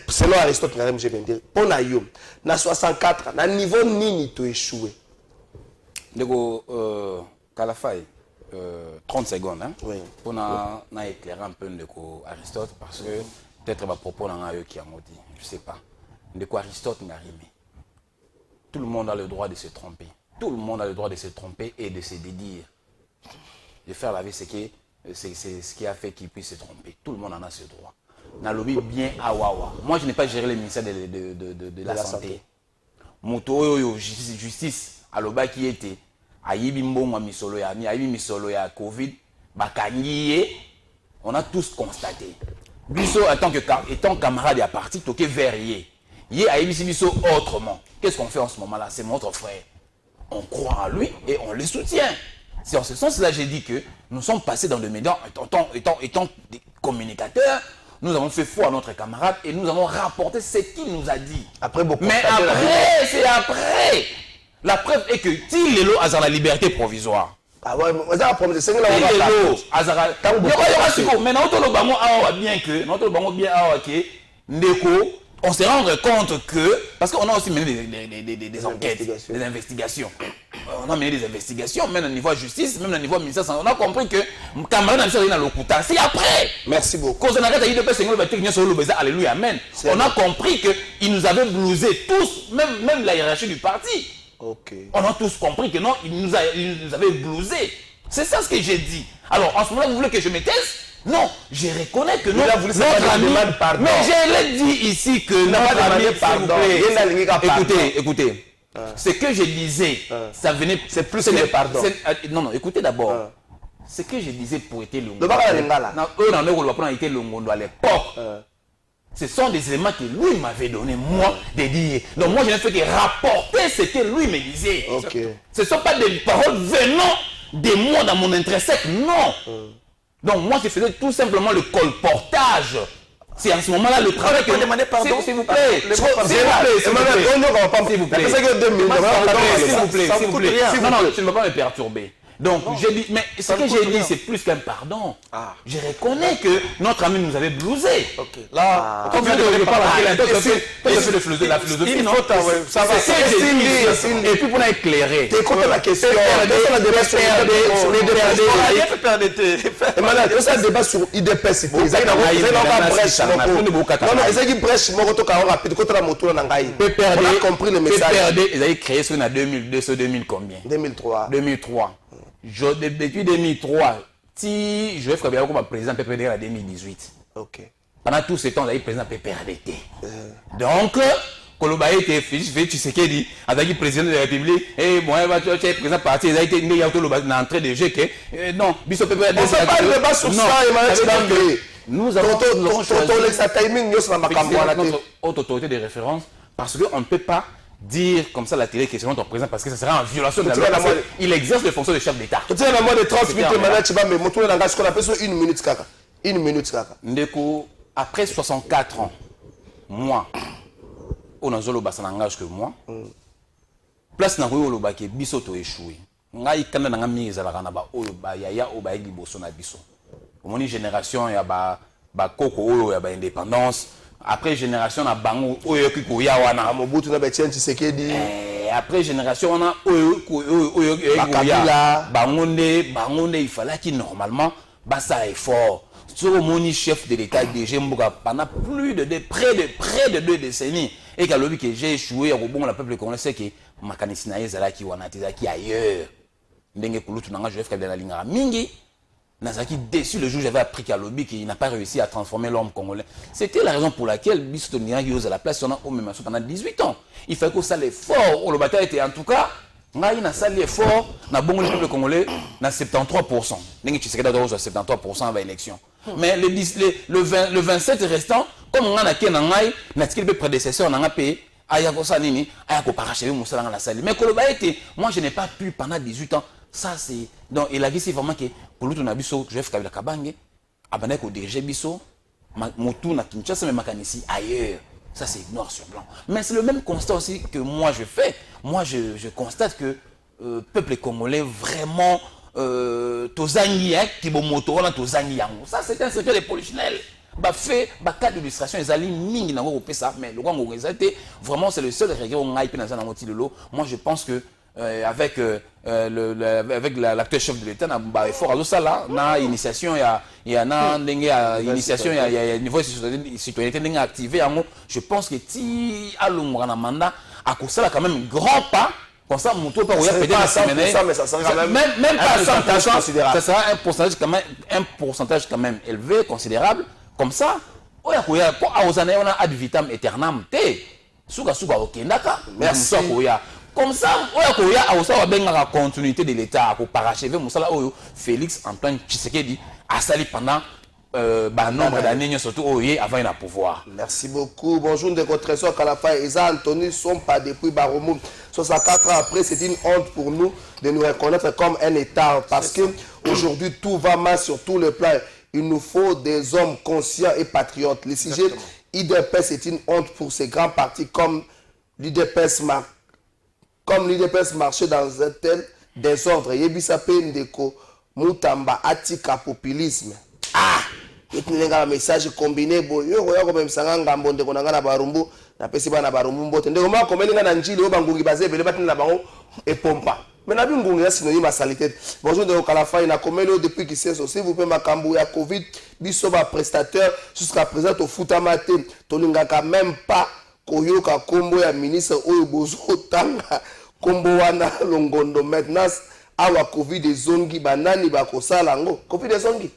selon Aristote, je vais dire, pour Nayo, na 64, na niveau nini tu échoué. Ndeko Kalafay, 30 secondes, hein? Oui. Pour éclairer un peu Ndeko Aristote, parce que peut-être ma propos n'a pas qui a maudit, je sais pas. Ndeko Aristote n'a rimé. Tout le monde a le droit de se tromper. Tout le monde a le droit de se tromper et de se dédire. De faire la vie, c'est ce qui a fait qu'il puisse se tromper. Tout le monde en a ce droit. Nalobi bien awawa. Moi, je n'ai pas géré le ministère de la Santé. Moto justice, aloba qui était, ayibi mbongo misolo ya mi, ayibi misolo ya Covid, bakangiye, on a tous constaté. Biso, étant camarade à parti, toqué verrier. Yé ayibi si biso autrement. Qu'est-ce qu'on fait en ce moment-là? C'est notre frère. On croit en lui et on le soutient. C'est en ce sens-là j'ai dit que nous sommes passés dans le médias, étant des communicateurs. Nous avons fait foi à notre camarade et nous avons rapporté ce qu'il nous a dit. Après beaucoup. Mais après, c'est après. La preuve est que s'il est là, la liberté provisoire. Ah ouais, mais ça va prendre c'est là on se rend compte que, parce qu'on a aussi mené des enquêtes, des investigations. On a mené des investigations, même au niveau de justice, même au niveau du ministère. On a compris que camarade n'a pas l'okuta. C'est après. Merci beaucoup. Alléluia, amen. On a compris qu'il nous avait blousé tous, même la hiérarchie du parti. Okay. On a tous compris que non, il nous avait blousé. C'est ça ce que j'ai dit. Alors, en ce moment, vous voulez que je me taise? Non, je reconnais que notre ami... Mais je l'ai dit ici que notre ami... Écoutez. Ce que je disais, ça venait... C'est plus que le pardon. Non, écoutez d'abord. Ce que je disais pour être Longondo. À l'époque. Ce sont des éléments que lui m'avait donné, moi, de dire. Donc moi, je n'ai fait que rapporter ce que lui me disait. Okay. Ce ne sont pas des paroles venant de moi dans mon intrinsèque, non. Donc moi, je faisais tout simplement le colportage. C'est en ce moment-là le travail que... Demandez pardon. S'il vous plaît. S'il vous plaît. Non, tu ne vas pas me perturber. Donc, j'ai dit, mais ce que j'ai dit, c'est plus qu'un pardon. Je reconnais que notre ami nous avait blousé. Ok. Là, quand je parle de la philosophie, non? Ça va. Et puis pour éclairer. T'écoutes la question. On a débat sur IDPS. On a débat sur IDPS. On a compris le message. PPRD, ils avaient créé ce 2000 combien? 2003. Depuis 2003, si je vais faire bien comme président PPRD en 2018. Ok. Pendant tout ce temps, il y a eu président PPRDT. Donc, Kolobaye était fait, tu sais qu'il dit, avec président de la République, et moi, tu es président parti, il a été entré de jeu que, non, Bissot PPRD. On ne fait pas le débat sur ça, Emmanuel. Nous avons notre autorité de référence parce qu'on ne peut pas dire comme ça la télé que c'est notre président parce que ça sera en violation de la loi. Il exerce les fonctions de chef d'État. Tu sais, la mort de 30 minutes, mais mon tour est ce qu'on appelle sur 1 minute, kaka. 1 minute, kaka. Ndeko, après 64 ans, moi, on a zolo basa n'engage que moi. Place na koyo loba ke biso to échoué. Ngai kana na ngami ezala kana ba oyo ba yaya o ba liboso na biso. Omoni génération ya ba bakoko oyo ya indépendance après génération na bango oyo kikoya wana Mobutu na Etienne Tshisekedi après génération on a bangonde il fallait qu'il normalement ça effort sur le moni chef de l'état DG Mboka pendant près de 2 décennies et qu'à l'objet que j'ai échoué au bon la peuple congolais c'est que makanisina ezala ki wana tezaki ailleurs ndenge kulutu nanga Joseph Kabila lingara mingi nazaki déçu le jour j'avais appris qu'à l'objet qu'il n'a pas réussi à transformer l'homme congolais. C'était la raison pour laquelle Bistonia Yose à la place on a au même pendant 18 ans. Il fallait qu'on salle fort. Le bataille était en tout cas, on a une salle fort, on a bon le peuple congolais, on a 73%. N'engue tu sais que d'abord 73% à l'élection. Mais le 27 restant, comme on a na kenangai, n'a t-il pas prédécesseur on a payé. Ayako sa nini, ayako parachever moussa dans la salle. Mais Koloba était, moi je n'ai pas pu pendant 18 ans. Ça c'est donc il a dit c'est vraiment que Kolutu na biso Joseph Kabila Kabange abandonné ko diriger biso Motu na Kinshasa mais makanisi ailleurs. Ça c'est noir sur blanc. Mais c'est le même constat aussi que moi je fais. Moi je constate que peuple congolais vraiment tozangi qui bon moto na tozangi yango. Ça c'est un secret de polichinelle. Fait cas d'illustration les alliés mingi na ko pesa mais le grand ngozate vraiment c'est le seul regret on a dans un outil de l'eau. Moi je pense que avec l'actuel chef de l'État, il faut alors ça là, na initiation, il y a initiation, il y a niveau citoyenneté activé. Je pense que si à l'ombre mandat, à cause ça quand même un grand pas. Comme ça, mon tour pas peut-être mais ça sera même pas 100%, ça sera un pourcentage quand même élevé, considérable. Comme ça, on a ad vitam aeternam te. Suka okendaka. Merci. Comme ça, on a la continuité de l'État pour parachever Félix Antoine Tshisekedi a sali pendant nombre d'années surtout avant le pouvoir. Merci beaucoup. Bonjour de Trésor Kalafa et Anthony sont pas depuis Baromou. 64 ans après, c'est une honte pour nous de nous reconnaître comme un État parce que aujourd'hui tout va mal sur tous les plans. Il nous faut des hommes conscients et patriotes. Le sujet IDPS c'est une honte pour ces grands partis comme l'IDPS marchait dans un tel désordre. Yebisape Ndeko Mutamba Atika populisme. Ah! Il y a un message combiné. Il y a un message combiné. Il y a un barumbu. Na pesi bana barumbu mbote. Ndeko ma komeli na njili o bangungi baze bele batini na bango et pompa. Mais na bingungi ya synonyme à salité. Bonjour de Kalafa ina komeli depuis qui c'est aussi vous pouvez makambu ya Covid biso ba prestataire jusqu'à présent au futamate. Tolingaka même pas koyoka kombo ya ministre oyo bozo tanga kombo wana longondo maintenant awa Covid ezongi banani bakosala ngo Covid ezongi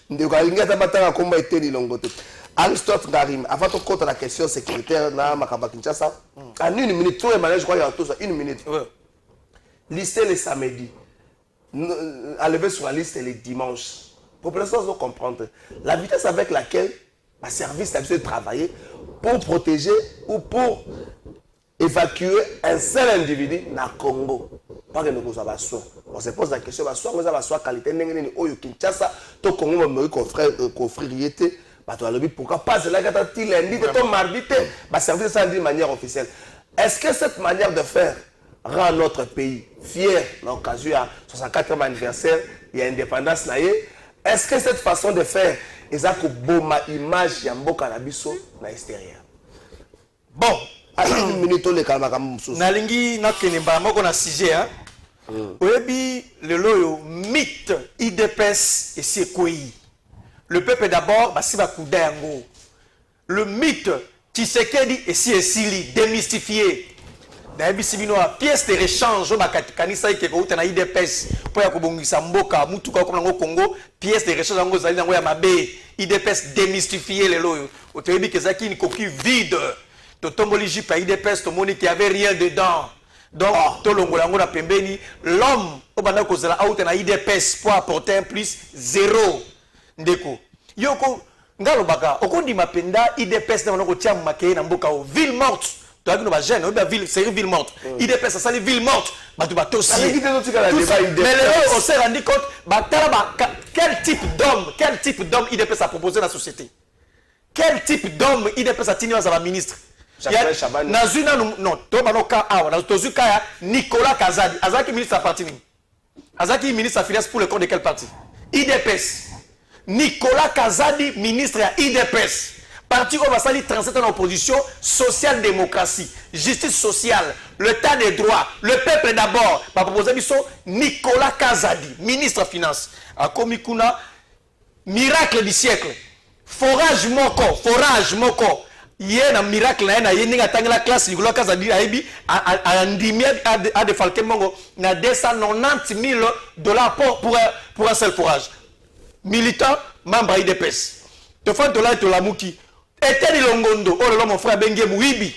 ndeko alinga tabatanga kombo eteli longoto Aristote Ngarim avant de compter la question sécuritaire na makamba Kinshasa en une minute tout Emmanuel je crois il y a tout ça une minute liste le samedi enlever sur la liste les dimanches population doit comprendre la vitesse avec laquelle le service a besoin de travailler pour protéger ou pour évacuer un seul individu dans le Congo. Pas que nous avons soin. On se pose la question, nous avons soin qualité n'engagez au Kinshasa, tout Congo me confrériété. Pourquoi pas cela quand il lundi, tout mardi, le service ça de manière officielle. Est-ce que cette manière de faire rend notre pays fier l'occasion à 64e anniversaire et à l'indépendance? Est-ce que cette façon de faire est une bonne image de Mboka Nabiso na extérieur? Bon, à une minute, on est calme. Nalingi nakeneba moko na sujet hein. Oyebi le loyo mythe IDPS et Sekoi. Le peuple d'abord basi bakuda yango. Le mythe Tshisekedi et Esili démystifié. Nayebi sibino a pièce de rechange bakakanisa ike ko utana IDPS po ya kobongisa mboka mutuka ko nango Congo pièce de rechange yango zali nango ya mabe IDPS démystifié le loyo. Oteyebi kezaki une coquille vide. Totomboli jipa IDPS tomoni qui avait rien dedans. Donc tolongolango na pembeni l'homme obanda kozala out na IDPS pour apporter un plus zéro ndeko. Yoko ngalo baka okondi mapenda IDPS na ko tia makeye na mboka o ville morte. Toi qui no ba jeune o ba ville c'est ville morte. IDPS ça sali ville morte. Batu bato aussi. Mais là on s'est rendu compte batala quel type d'homme IDPS a proposé dans la société. Quel type d'homme IDPS a tenu à la ministre? Nazuna non, Tomanoka Awa, Tozuka Nicolas Kazadi, Azaki ministre à parti. Azaki ministre à finance pour le compte de quel parti? IDPS. Nicolas Kazadi, ministre à IDPS. Parti au Vassali 37 en opposition, social-démocratie, justice sociale, l'état des droits, le peuple d'abord. Ma proposition, Nicolas Kazadi, ministre des Finances. À Komikuna, miracle du siècle. Forage moko. Hier, un miracle, il y a la classe, Nicolas Kazadi a défalqué mongo, na 290 000 $ pour un seul forage. Militant, membre IDPS. Te font de là et de la mouki. Eteli Longondo, oh là mon frère Bengue Mouibi.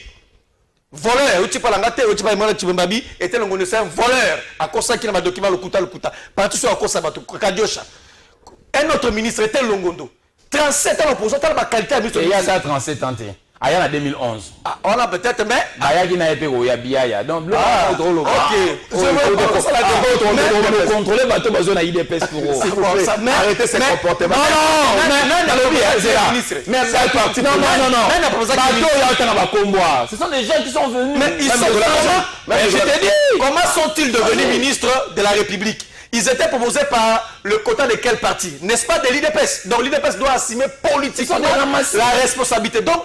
Voleur, tu parles en gâté, tu parles en Tibambabi, Eteli Longondo, c'est un voleur. À cause ça qui n'a pas document le kuta. Partout sur à cause ça, Kadiosha. Un autre ministre, Eteli Longondo. 37 ans opposant, t'as la qualité à ministre. Il y a ça 37 ans. Il y a 2011. Ah, on a peut-être, mais. Il y a été au Yabiaya. Donc, le contrôle. Ok. Je contrôler bateau besoin d'un IDPS pour arrêtez ces comportements. Ce sont des gens qui sont venus. Mais ils sont je te dis, comment sont-ils devenus ministres de la République? Ils étaient proposés par le quota de quel parti? N'est-ce pas de l'IDPS? Donc l'IDPS doit assumer politiquement la responsabilité. Donc,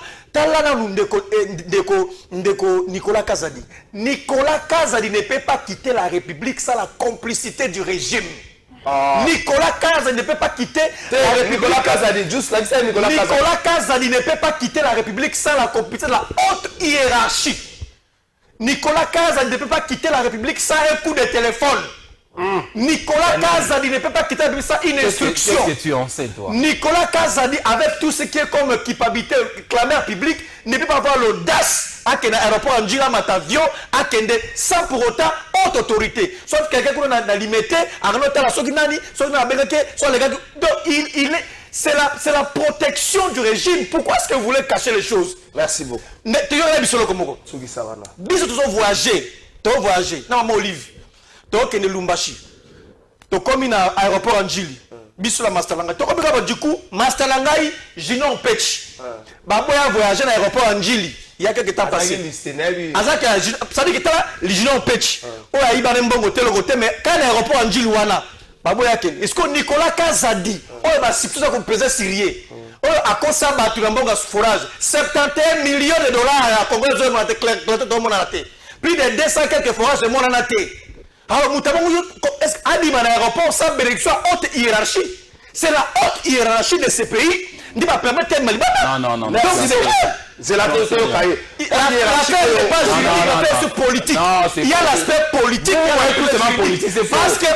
Nicolas Kazadi. Nicolas Kazadi ne peut pas quitter la République sans la complicité du régime. Nicolas Kazadi ne peut pas quitter la République. Nicolas Kazadi, juste like ça, Nicolas Kazadi ne peut pas quitter la République sans la complicité de la haute hiérarchie. Nicolas Kazadi ne peut pas quitter la République sans un coup de téléphone. Nicolas Kazadi ne peut pas quitter la République sans une instruction. Qu'est-ce que tu en sais, toi? Nicolas Kazadi, avec tout ce qui est comme équipabilité, clameur publique, ne peut pas avoir l'audace à qu'il y ait un aéroport en Djila Matavio, à qu'il y ait sans pour autant haute autorité. Sauf quelqu'un qui a limité, à un hôtel à Soginani, soit les gars. Donc, c'est la protection du régime. Pourquoi est-ce que vous voulez cacher les choses? Merci beaucoup. Mais tu as vu le Komoko. Sugi Savana. Bisous, tous ont voyagé. Tu as voyagé. Non, maman Olive. Donc, il y a Lumbashi. Donc, comme il y a un aéroport en Djili, bisous la Mastalanga. Donc, du coup, Mastalangaï, Ginon Petch. Babo a voyagé dans l'aéroport en Djili. Il y a quelques temps passé. Ça veut dire que tu as Ginon Petch. Oh, il y a un bon hôtel, mais quand l'aéroport en Djili, Babo a est-ce que Nicolas Kazadi, oh, c'est tout ça qu'on pesait syrien. Oh, à cause ça, tu as un bon forage. 71 millions de dollars à Congo, plus de 200 quelques forages de mon en alors, est-ce qu'à l'aéroport, ça bénéficie à haute hiérarchie? C'est la haute hiérarchie de ces pays qui va permettre de... Non. Donc, c'est la hiérarchie n'est pas juridique, c'est politique. Il y a l'aspect politique. Parce que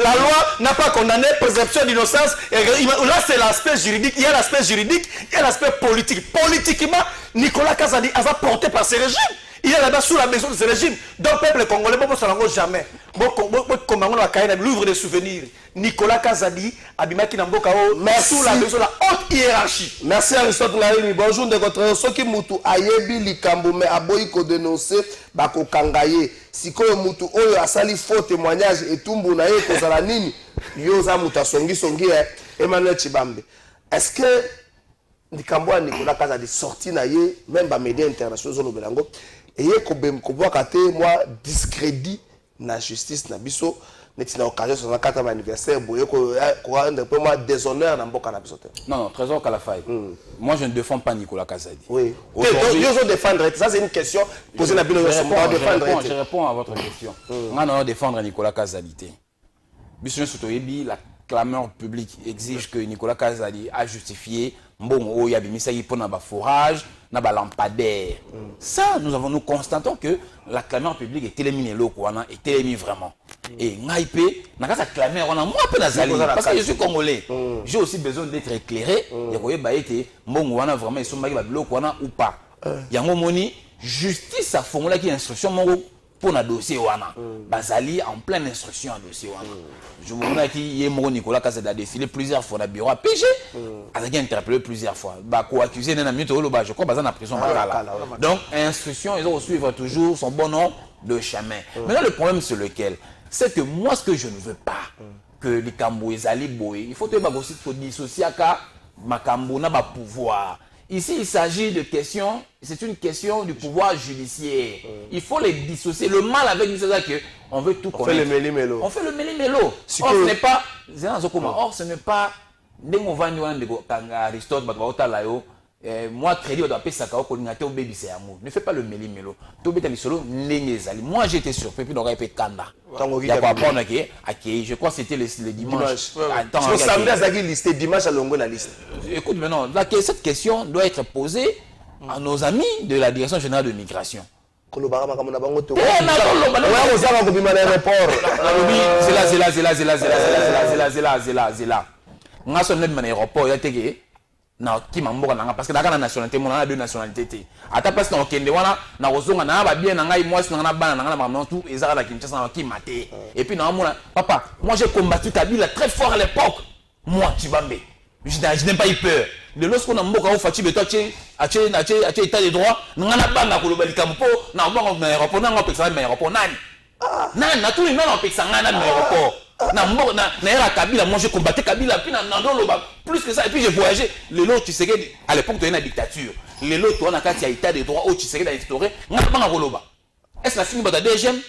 la loi n'a pas condamné présomption d'innocence. Là, c'est l'aspect juridique. Il y a l'aspect juridique, il y a l'aspect politique. Politiquement, Nicolas Kazadi a porté par ce régime. Il est là-bas sous la maison de ce régime. Donc, le peuple congolais, ne se jamais. L'ouvre des souvenirs. Nicolas Kazadi, Abimaki Nambokao, sous la maison de la haute hiérarchie. Merci Aristote Naïmi. Bonjour de votre soki mutu ayebi likambo me aboyi ko dénoncer bako kangaye. Sikoyo mutu oyo asali faux témoignage et tumbu na ye kozala nini? Yoza muta songi Emmanuel Chibambe. Est-ce que likambo Nicolas Kazadi sorti na ye même ba médias internationaux zolo belango et ye ko boka te moi discrédit na justice na biso neti na occasion 64e anniversaire boye ko rendre pour moi déshonneur na mboka na biso te. Non, Trésor Kalafay. Moi je ne défends pas Nicolas Kazadi. Oui. Yo défendre ça c'est une question posée na bino je réponds à votre question. On va défendre Nicolas Kazadi. Biso sotoyebi la clameur publique exige que Nicolas Kazadi a justifié bon il y a bimisa pour na ba forage na ba lampadaire. Ça nous constatons que la clameur publique est éliminée lokwana est éliminée vraiment. Et ngaipé na ka clameur on a moi peu nazali parce que je suis congolais. J'ai aussi besoin d'être éclairé et koye ba été mbongo wana vraiment ils sont ba lokwana ou pas. Yango moni justice a formulé qui instruction mongo pour un dossier wana bazali en pleine instruction en dossier wana je me rappelle qu'il y a Nicolas Kazadi a défilé plusieurs fois dans le bureau à PG avec interpellé plusieurs fois ba ko accusé na minute je crois bazana prison donc instruction ils doivent suivre toujours son bon nom de chemin. Maintenant le problème c'est lequel c'est que moi ce que je ne veux pas que les Kambo ezali boy il faut que ba aussi dissocier ka makambo na ba pouvoir. Ici, il s'agit de questions, c'est une question du pouvoir judiciaire. Il faut les dissocier. Le mal avec nous, c'est qu'on veut tout connaître. On fait le méli-mélo. On fait le méli-mélo. Or, ce n'est pas... Or, ce n'est pas ndenge ovandi wana ndeko kanga Aristote bato baotala yo moi crédit bato apesaka okolinga te obebisa yango ne fais pas le méli-mélo tobeta lisolo ndenge ezali. Moi j'étais surpris puis n'aurait pas kanda ya ko apprendre que je crois que c'était le dimanche. Attends, samedi azaki listé dimanche à longo la liste. Écoute maintenant, cette question doit être posée à nos amis de la direction générale de migration. Kolobara makamona bango to. C'est là. Nga so net man aéroport ya teke na kima mboka nanga parce que na nationalité mon na deux nationalités. Ata parce na okende wana na kozonga na ba bien na ngai moi si na bana na maman tout ezaka la Kinshasa na kima te. Et puis na mona papa, moi j'ai combattu Kabila très fort à l'époque. Moi Tibambe. Je n'ai pas eu peur. De lorsqu'on a mboka ofati beto ache état de droit, nga na banga ko lobalika mpo na bango na aéroport na nga pesa na aéroport nani. Na tout le monde en pesa na aéroport. Na era Kabila, moi j'ai combattu Kabila puis na ndoloba plus que ça et puis j'ai voyagé le lot tu sais que à l'époque de la dictature le lot toi na kati ya état de droit au tu sais que instauré nga banga koloba. Est-ce la fini bata deuxième?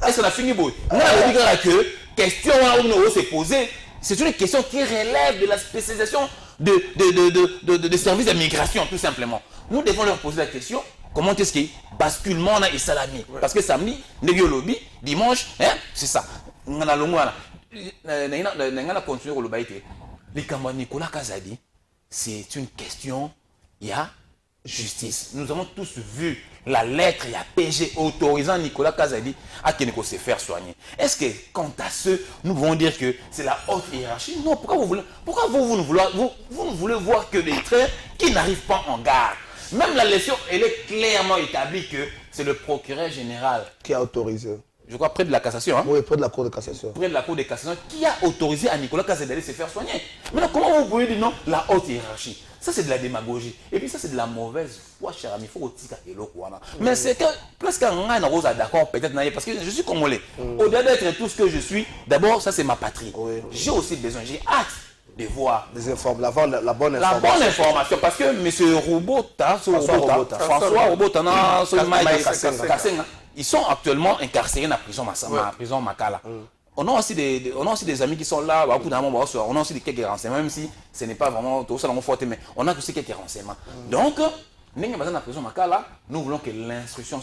Est-ce la fini boy? Nga le que question on se poser, c'est une question qui relève de la spécialisation de services de migration tout simplement. Nous devons leur poser la question. Comment est-ce que basculement et salami? Parce que samedi, lobby, dimanche, hein, c'est ça. On a continué le baïté. Les camarades Nicolas Kazadi, c'est une question, il y a justice. Nous avons tous vu la lettre, il y a PG autorisant Nicolas Kazadi à qu'il se faire soigner. Est-ce que quant à ce, nous voulons dire que c'est la haute hiérarchie? Non, pourquoi vous ne voulez voir que des traits qui n'arrivent pas en garde? Même la leçon, elle est clairement établie que c'est le procureur général qui a autorisé. Je crois près de la cassation. Hein? Oui, près de la cour de cassation. Près de la cour de cassation qui a autorisé à Nicolas Kazadi d'aller se faire soigner. Maintenant, comment vous pouvez dire non? La haute hiérarchie. Ça, c'est de la démagogie. Et puis ça, c'est de la mauvaise foi, cher ami. Il faut que mais c'est que presque un rose d'accord, peut-être, parce que je suis congolais. Au-delà d'être tout ce que je suis, d'abord, ça, c'est ma patrie. Oui. J'ai aussi besoin, j'ai hâte de voir la bonne information. Parce que M. François Robota, ils sont actuellement incarcérés dans la prison prison Makala. On a aussi des amis qui sont là, on a aussi quelques renseignements, même si ce n'est pas vraiment tout ça dans mon forte, mais on a aussi quelques renseignements. Donc, dans la prison Makala, nous voulons que l'instruction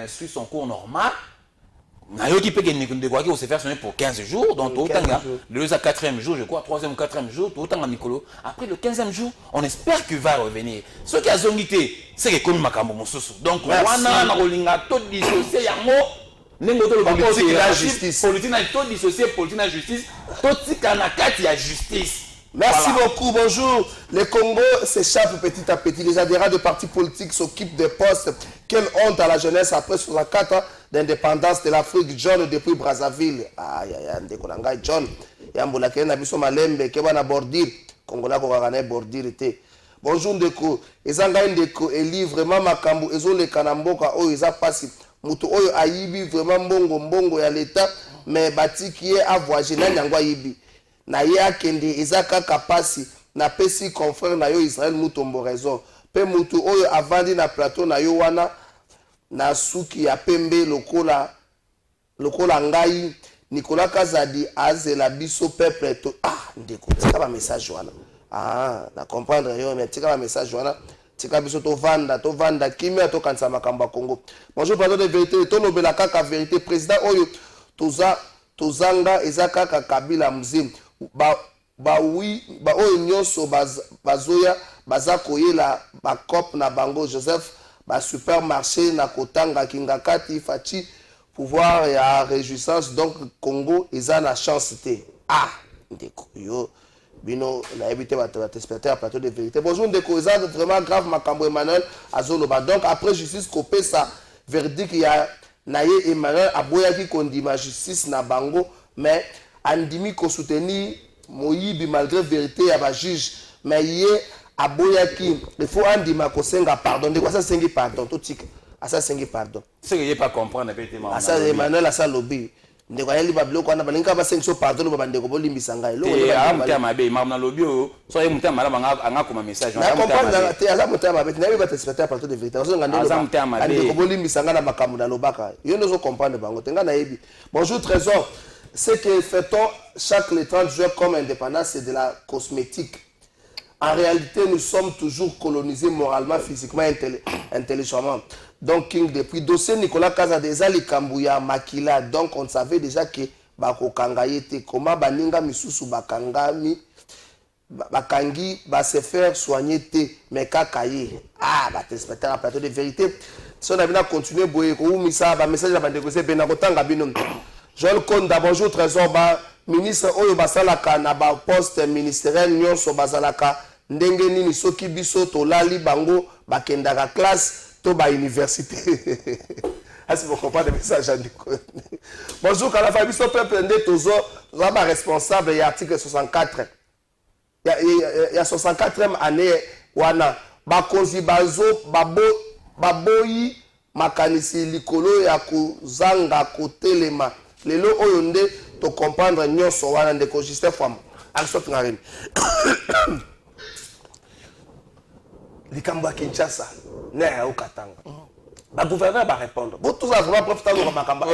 suit son cours normal. Nayoki peut se faire soigner pour 15 jours, donc le 4e jour, je crois, 3e ou 4e jour, tout autant à Nicolo. Après le 15e jour, on espère qu'il va revenir. Ce qui a zongité, c'est que comme Makambo Moussousou. Donc, on a un taux dissocié, politique la justice. Politique na taux dissocié, politique la justice, politique na justice. Merci beaucoup, bonjour. Le Congo s'échappe petit à petit. Les adhérents de partis politiques s'occupent des postes. Quelle honte à la jeunesse après 64 ans d'indépendance de l'Afrique. John depuis Brazzaville. Aïe, aïe, aïe, Ndekonanga, John. Yambola Kena Biso Malembe, Kebana Bordir. Congola Kokagane Bordir était. Bonjour Ndeko. Ezanga Ndeko, Eli, vraiment Makambu, Ezo le Kanamboka, oh, Eza Passi. Mutu Oyo Aibi, vraiment Mbongo ya l'État, mais Bati qui est à voyager, Nanyangwa Aibi. Na ye akende ezaka kapasi na pesi confrère na yo Israël Mutombo raison pe mutu oyo avandi na plateau na yo wana na suki ya pembe lokola ngai Nicolas Kazadi azela biso peuple to ndeko tika ba message wana na comprendre yo mais tika ba message wana tika biso to vanda kimia to kanisa makamba Congo. Bonjour président de vérité to lobela kaka vérité président oyo tozanga ezaka kaka Kabila mzim oyo nyonso bazoya baza koyela bakop na bango Joseph supermarché na kotanga kingakati fachi pouvoir ya réjouissance donc Congo eza na chance te ndeko yo bino na éviter batespecter à plateau de vérité. Bonjour ndeko eza vraiment grave makambo Emmanuel azoloba donc après justice kopesa verdict ya naye Emmanuel aboyaki kondima justice na bango mais andimi ko soutenir Moyibi malgré vérité à ba juge mais yé aboyaki il faut andima ko senga pardon de quoi ça sengi pardon tout tika ça sengi pardon c'est que j'ai pas comprendre effectivement ça Emmanuel asa lobby ndeko yeli bablo ko na balinga ba sengi so pardon ba ndeko bolimbisa ngai lo mutama mabe mamna lobby so ye mutama mala anga kuma message na comprendre te aza mutama mabe na ba te à partir de vérité so ngandelo ndeko bolimbisa ngana makamuna lobaka yo no so comprendre bango tenga na yebi. Bonjour trésor ce que fait-on chaque le 30 juin comme indépendance, c'est de la cosmétique. En réalité, nous sommes toujours colonisés moralement, physiquement, intellectuellement. Donc, depuis dossier Nicolas Kazadeza, les Kambouya, Makila, donc on savait déjà que Bako Kangayete, comment Baninga Misusu Bakangami, Bakangi, va se faire soigner, mais Kakaye. Ah, téléspectateur à plateau de vérité. Si on a bien continué, Boyeko, Missa, message à Bandegose, Benagotanga Binom. Joël Konda, bonjour Trésor, ministre Oyo Basalaka, Naba poste ministériel, Nyonso Basalaka, Ndenge Nini Soki Biso, Tolali Bango, Bakendaka classe, Toba université. Ah, si vous comprenez le message, bonjour, Kalafa Biso, peuple Ndé Tozo, Rama responsable, il y a article 64. Il y a 64e année, Wana, Bakozi Bazo, Baboyi, Makanisi Likolo, Yakuzanga, Kotelema. Lelo oyonde to comprendre nyonso wana ndeko juste femme Alsot Ngarine Likamba Kinshasa na Okatanga ba gouverneur va répondre bon tout ça vraiment profiter de makamba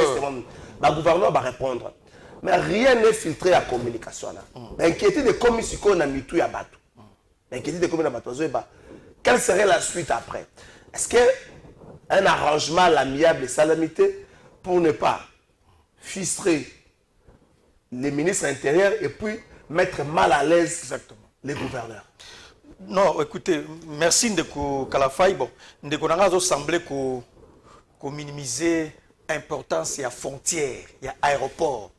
ba gouverneur va répondre mais rien n'est filtré à communication là inquiété de commission na mitu ya bato inquiété de communication na bato quelle serait la suite après est-ce que un arrangement l'amiable et salamité pour ne pas fistrer les ministres intérieurs et puis mettre mal à l'aise les gouverneurs. Non, écoutez, merci Ndeko Kalafay. Bon, Ndeko Nanga semblé qu'on minimiser l'importance de la frontière, il y a aéroport.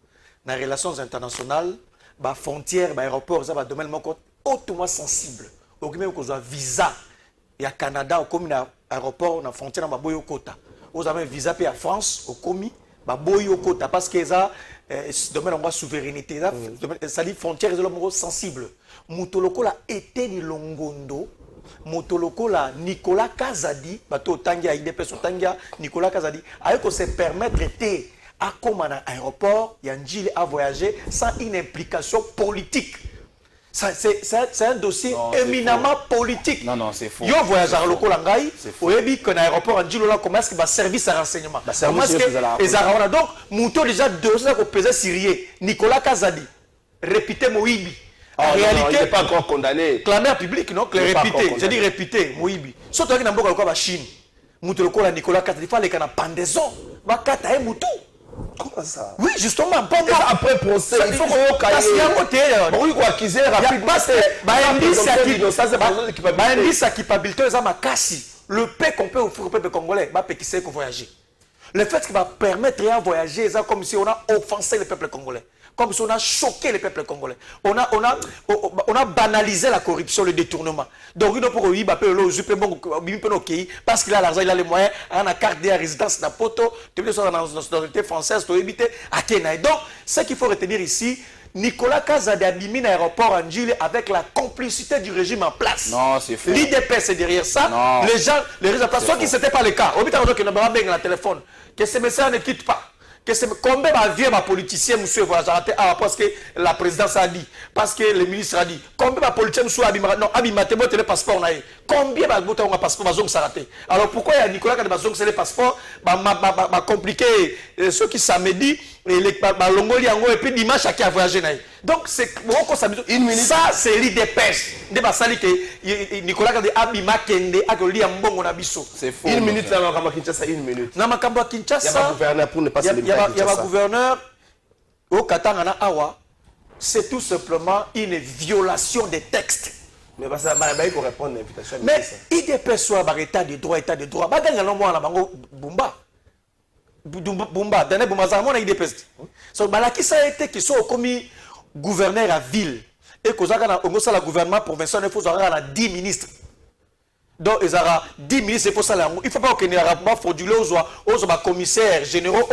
Dans les relations internationales, la frontière, l'aéroport, ça va domaine hautement sensible. Au même qu'on a visa, il y a Canada, au commis aéroport, on a frontière, on a boyo quota. Vous avez un visa pour la France, au commis. Boyo kota parce que ça domaine de souveraineté ça dit frontière est sensible mutoloko la été ni longondo mutoloko la Nicolas Kazadi bato tangia IDPS tangia Nicolas Kazadi avec se permettre de à comme un aéroport Yandjili a voyager sans une implication politique. C'est un dossier éminemment politique. Non, c'est faux. Yo voyage à l'Okolangaï, au Ebi, qu'un aéroport en Djilo, comment est-ce qu'il va service à renseignement? Donc, Mouto déjà dossier qu'on pesait Syrié, Nicolas Kazadi, répété Moïbi. En réalité, il n'est pas encore condamné. Clameur public, non? Répété, j'ai dit répété, Moïbi. Surtout qu'il y a un Chine. Mouto Lokola, Nicolas Kazadi, il fallait qu'il y ait une pendaison. Bakata et Moutou. Comment ça? Oui, justement, bon, après procès, il faut qu'on parce qu'il y a un côté. Bon, il faut accuser rapidement. Sa culpabilité, le paix qu'on peut offrir au peuple congolais, qui sait qu'on voyager. Le fait qu'il va permettre de voyager, c'est comme si on a offensé le peuple congolais. Comme si on a choqué le peuple congolais. On a banalisé la corruption, le détournement. Donc, il parce qu'il a l'argent, il a les moyens, il a une carte de résidence dans Poto, il a dans la nationalité française, il a Kenai. Donc, ce qu'il faut retenir ici, Nicolas Kazadi a mis l'aéroport en Djili avec la complicité du régime en place. Non, c'est faux. L'IDPS est derrière ça. Non. Les gens en place. Soit qui n'était pas le cas. Au bout d'un moment, que le téléphone, que ces messages ne quittent pas. Combien de vieux politiciens, monsieur, voyagent parce que la présidence a dit, parce que le ministre a dit, combien de politiciens, monsieur, abimate, le passeport, combien de passeport, alors pourquoi il y a Nicolas qui a le passeport, compliqué, ceux qui samedi, et puis dimanche, chacun a voyagé. Donc, c'est une minute. Ça, c'est l'IDPS. Nicolas qui a dit, c'est faux. Une minute, là, on Kinshasa, une minute. Il y a un gouverneur pour ne pas se limiter. Il y a un gouverneur au Katangana Awa. C'est tout simplement une violation des textes. Mais il faut répondre à l'invitation. Mais IDPS soit état de droit, état de droit. Bumba, dernier Bumba, ça a IDPS. So, qui ça a été qui sont commis gouverneur à ville et qu'on a le gouvernement provincial, il faut avoir 10 ministres. Donc, il y a 10 ministres, il faut ça. Il ne faut pas qu'il y ait un rapport frauduleux aux commissaires généraux,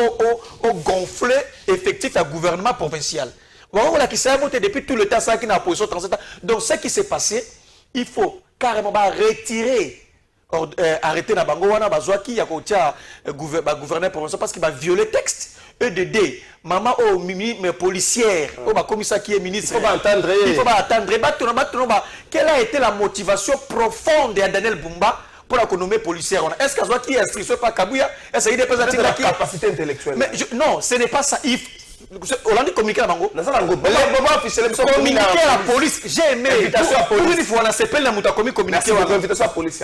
aux gonflés effectifs à gouvernement provincial. Voilà qui s'est voté depuis tout le temps, ça qui n'a pas position 37 ans. Donc, ce qui s'est passé, il faut carrément retirer. Arrêter na bango wana bazwaki ya kotia gouverneur provincial parce qu'il va violer texte EDD maman o mimi mais policière o ba commissaire qui est ministre il faut pas attendre quelle a été la motivation profonde de Daniel Bumba pour la nommer policière est-ce qu'azwaki instruction par Kabuya est-ce qu'il est pas la capacité intellectuelle mais non ce n'est pas ça Hollande communiqué à Bango. Communiqué à la police. J'ai aimé. Invitation à police. Il faut en s'appelle la mouta communiqué. Invitation à police.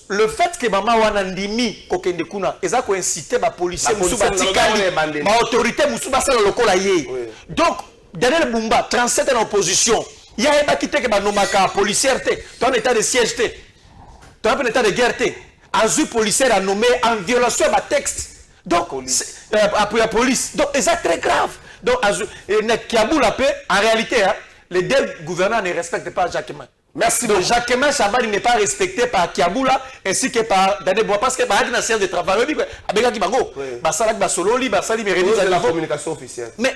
Le fait que maman wana ndimi kokende kuna eza ko inciter ba policier musu batikali ma autorité musu basala lokola ye. Donc Daniel Bumba 37 en opposition. Il y a pas quitté que ba nomaka policier te. Tu en état de siège te. Tu en état de guerre te. Azu policier a nommé en violation de texte. Donc après la police. Donc c'est très grave. Donc Azu et net Kiaboula paix en réalité hein, les deux gouverneurs ne respectent pas Jacquemin. Merci donc Jacquemin Chabani n'est pas respecté par Kiaboula ainsi que par Daniel Bois parce que par une séance de travail avec Akibango Basalak Basololi Basali Mereni c'est la communication officielle. Mais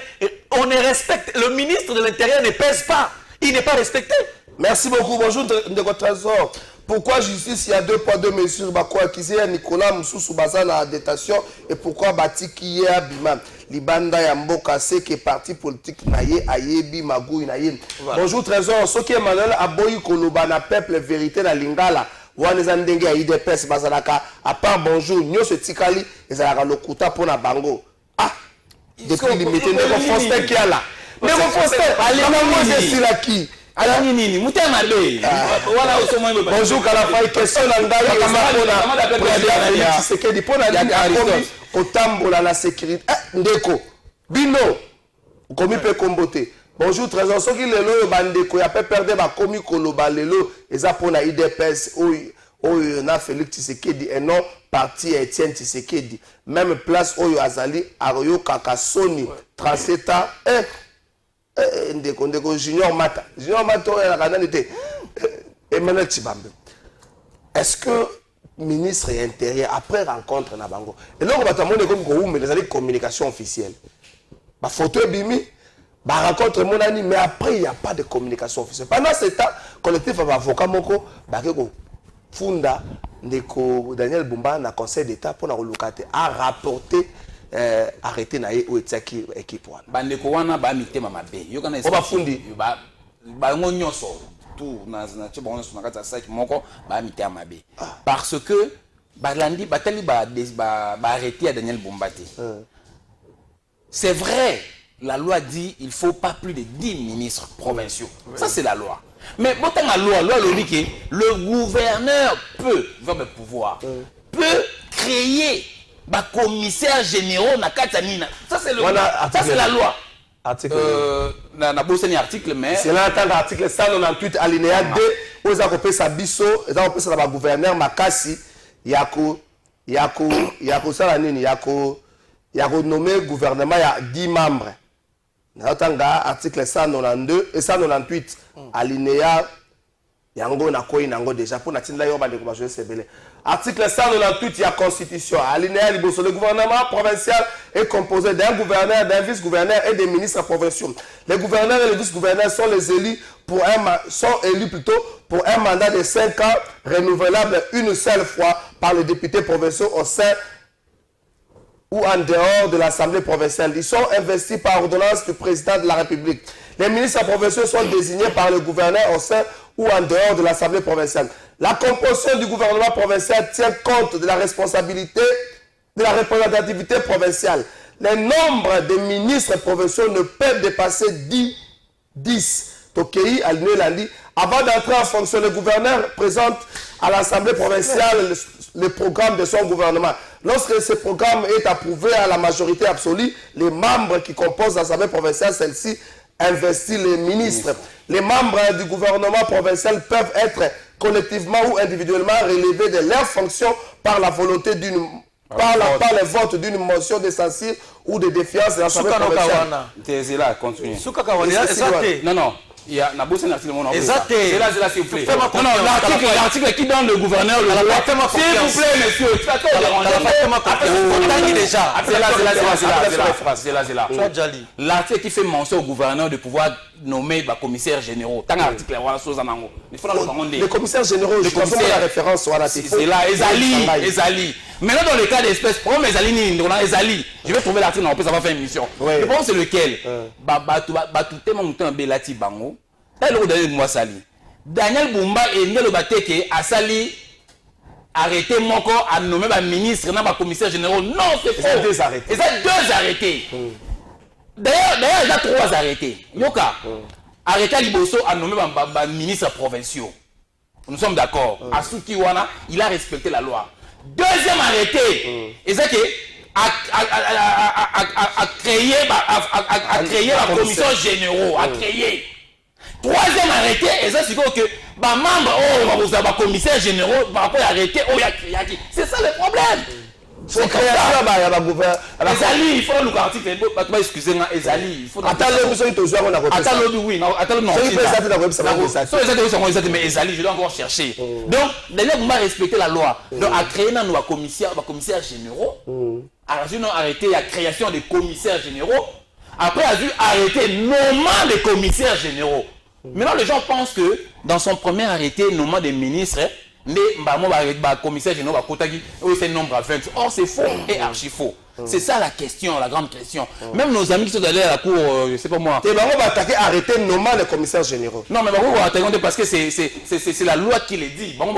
on ne respecte le ministre de l'Intérieur ne pèse pas, il n'est pas respecté. Merci beaucoup. Bonjour Ndeko Trésor. Pourquoi justice il y a 2 poids 2 mesures bako accusé Nicolas Moussou Baza na détention et pourquoi Batiki ya Bima Libanda ya Mboka c'est que parti politique naye ayebi magouille naye. Bonjour Trésor, ce qui Emmanuel Aboyi Koloba na peuple vérité na Lingala wana ndenge ya IDPS bazalaka à part bonjour nyo se tikali ezalaka lokuta pona bango. Ah depuis limité ndeko Foster Kiala. Ndeko Foster allez moi je suis là qui alors nini mutema le wala osomo mbe bonjour Kalafai question na ngai kama c'est que depuis na nini akomi kotambola la sécurité ndeko bino komi pe kombote bonjour trésor soki lelo bandeko ya pe perdre ba komi koloba lelo eza pona IDPS oyo na Félix Tshisekedi et non parti Etienne Tshisekedi même place oyo azali aroyo kakasoni 37 ans ndeko Junior Mata oyo na nite Emmanuel Tshibambe. Est-ce que ministre et intérieur après rencontre na bango et donc batamone comme ko mais les communication officielle ba photo bimi ba rencontre monani mais après il y a pas de communication officielle pendant ce temps collectif va avocat moko ba ko funda ndeko Daniel Bumba na conseil d'état pour na relocate a rapporter arrêté na ye ou etiaki équipe wana bandeko wana ba mitema mabe yo kana bafundi ba ngonyoso tout na tshibongo na kata saki moko ba mitema mabe parce que balandi batali ba arrêté à Daniel Bombate. C'est vrai, la loi dit il faut pas plus de 10 ministres provinciaux. Ça c'est la loi. Mais bon la loi le dit que le gouverneur peut vers le pouvoir peut créer ba commissaire généraux na katanina. Ça c'est la loi. Article na boseni article mais c'est là tant article 198 alinéa 2 aux akopé sa biso et akopé sa ba gouverneur makasi yako sala nini yako nommer gouvernement ya 10 membres. Na tanga article 192 et 198 alinéa yango na koyi nango déjà pour na tinda yo ba de ko jouer sebele. Article 198 de la Constitution, alinéa liboso, le gouvernement provincial est composé d'un gouverneur, d'un vice-gouverneur et des ministres provinciaux. Les gouverneurs et les vice-gouverneurs sont élus pour un mandat de 5 ans, renouvelable une seule fois par les députés provinciaux au sein ou en dehors de l'Assemblée provinciale. Ils sont investis par ordonnance du président de la République. Les ministres provinciaux sont désignés par le gouverneur au sein ou en dehors de l'Assemblée provinciale. La composition du gouvernement provincial tient compte de la responsabilité, de la représentativité provinciale. Les nombres de ministres provinciaux ne peuvent dépasser 10. Tokei, Alné, avant d'entrer en fonction, le gouverneur présente à l'Assemblée provinciale le programme de son gouvernement. Lorsque ce programme est approuvé à la majorité absolue, les membres qui composent l'Assemblée provinciale, celle-ci, investit les ministres. Les membres du gouvernement provincial peuvent être collectivement ou individuellement relevés de leurs fonctions par la volonté par le vote d'une motion de censure ou de défiance de l'Assemblée provinciale. Non. Il y a un article c'est là s'il vous plaît. Non, l'article qui donne le gouverneur le droit. S'il vous plaît, monsieur. C'est là. L'article qui fait mention au gouverneur de pouvoir nommer les commissaires généraux. Tant l'article les commissaires généraux, je pense que la référence c'est là, Ezali. Maintenant, dans le cas d'espèces, pourquoi Ezali, je vais trouver l'article, on peut savoir faire une mission. Je pense que c'est lequel. Daniel Bumba et Ndelo Bateke a sali arrêté moko a nommé ba ministre na ba commissaire général. Non, c'est faux. C'est deux arrêtés. Et ça deux arrêtés. D'ailleurs, il y a trois arrêtés. Yoka. Arrêté Liboso a nommé ba ministre provinciaux. Nous sommes d'accord. Asuki Wana, il a respecté la loi. Deuxième arrêté. Et c'est que à créer la commission générale, à créer. Troisième arrêté, et ça c'est que bah membre vous avez commissaire généraux par rapport à arrêté c'est ça le problème. C'est création bah gouvernement. Ezali il faut nous article pas excusez-moi Ezali il faut attends le besoin de jouer on a repris. Attends le oui attends non. Mais Ezali je dois encore chercher. Donc d'ailleurs on va respecter la loi. Donc à créer nos commissaires généraux. Alors sinon arrêter la création des commissaires généraux. Après a dû arrêter nommant des commissaires généraux. Maintenant, les gens pensent que dans son premier arrêté, nommant des ministres, commissaire général, c'est nombre à 20. Or, c'est faux et archi faux. C'est ça la question, la grande question. Même nos amis qui sont allés à la cour, je ne sais pas moi. Et on va attaquer, arrêter nommant les commissaires généraux. Non, mais on va attaquer parce que c'est la loi qui le dit. On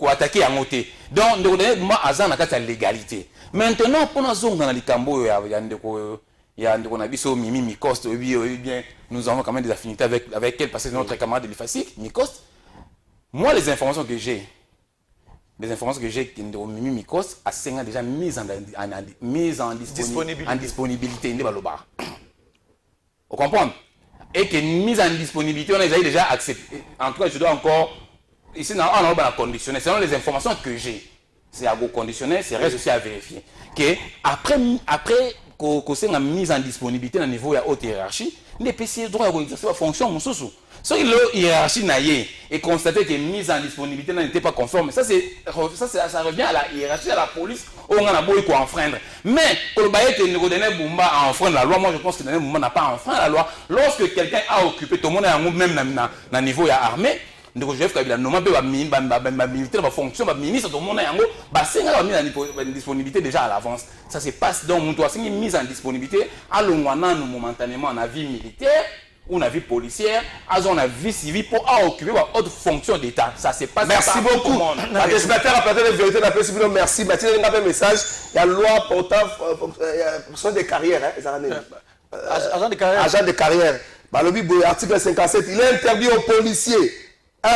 va attaquer à monter. Donc, moi, Azan a la légalité. Maintenant, pour nous autres, dans les Cambo, il y a Mimi Mikost, bien, nous avons quand même des affinités avec elle parce que c'est notre camarade de l'IFASIC, Mikost. Moi, les informations que j'ai, Mimi Mikost a 5 ans déjà mise en disponibilité. Vous comprenez? Et que mise en disponibilité, on a déjà accepté. En tout cas, je dois encore. Ici, on a conditionné. Selon les informations que j'ai, c'est à vous conditionner, c'est reste aussi à vérifier. Que après qu'on s'est mise en disponibilité au niveau de la haute hiérarchie, les PC droit d'exercer la fonction, mon sous. Si la hiérarchie n'a et constater que mise en disponibilité n'était pas conforme, ça revient à la hiérarchie, à la police, on a beau enfreindre. Mais quand le bail a enfreindre la loi, moi je pense que le n'a pas enfreint la loi. Lorsque quelqu'un a occupé, tout le monde est même dans le niveau de l'armée, donc je vais militaire, ma fonction, ma ministre, tout le monde est mise en disponibilité déjà à l'avance. Ça se passe donc, on doit mise en disponibilité, allons momentanément en avis militaire, ou en vie policière, on a vie civile pour occuper une autre fonction d'État. Ça se passe. Merci beaucoup. La destinataire a parlé de vérité, la personne merci. Mathilde, il y a un message. Il y a la loi portant fonction de carrière. Agent de carrière. Agent de carrière. Article 57, il est interdit aux policiers, 1,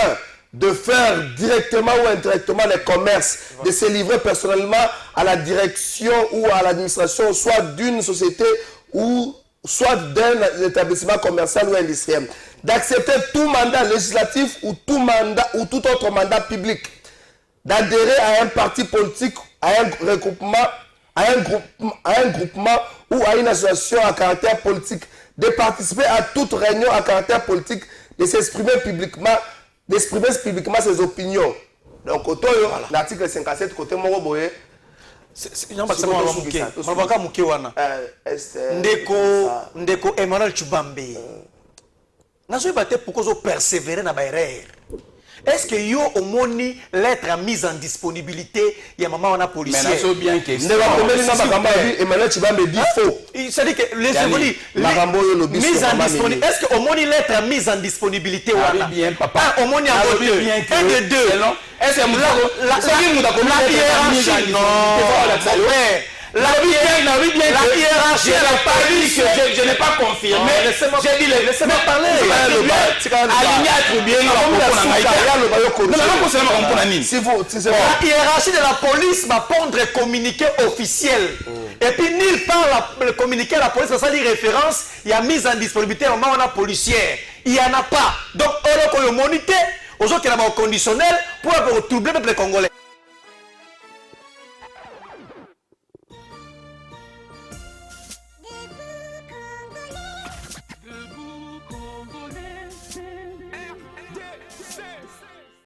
de faire directement ou indirectement les commerces, de se livrer personnellement à la direction ou à l'administration, soit d'une société ou soit d'un établissement commercial ou industriel, d'accepter tout mandat législatif ou tout autre mandat public, d'adhérer à un parti politique, à un regroupement, à un groupement ou à une association à caractère politique, de participer à toute réunion à caractère politique, de s'exprimer publiquement ses opinions. Donc, l'article 57, côté Moroboye, ndeko Emmanuel Chubambe nazo yebate pourquoi zo persévérer na ba erreur. Est-ce que yo omoni lettre à mise en disponibilité ya maman wana policier? Mais nazo bien que Emmanuel Chubambe dit faux. C'est-à-dire que les symboliques mise en disponibilité. Est-ce que omoni lettre à mise en disponibilité wana? Bien papa. Omoni en deux. Un de deux. Est-ce que la hiérarchie non. La hiérarchie, je n'ai pas confirmé. J'ai dit, laissez-moi parler. La hiérarchie de la police va prendre communiqué officiel. Et puis, nulle part le communiqué à la police, ça dit référence, il y a mise en disponibilité au moment où on a policière. Il n'y en a pas. Donc, on a monité, aux autres qui ont un conditionnel pour troubler le peuple congolais.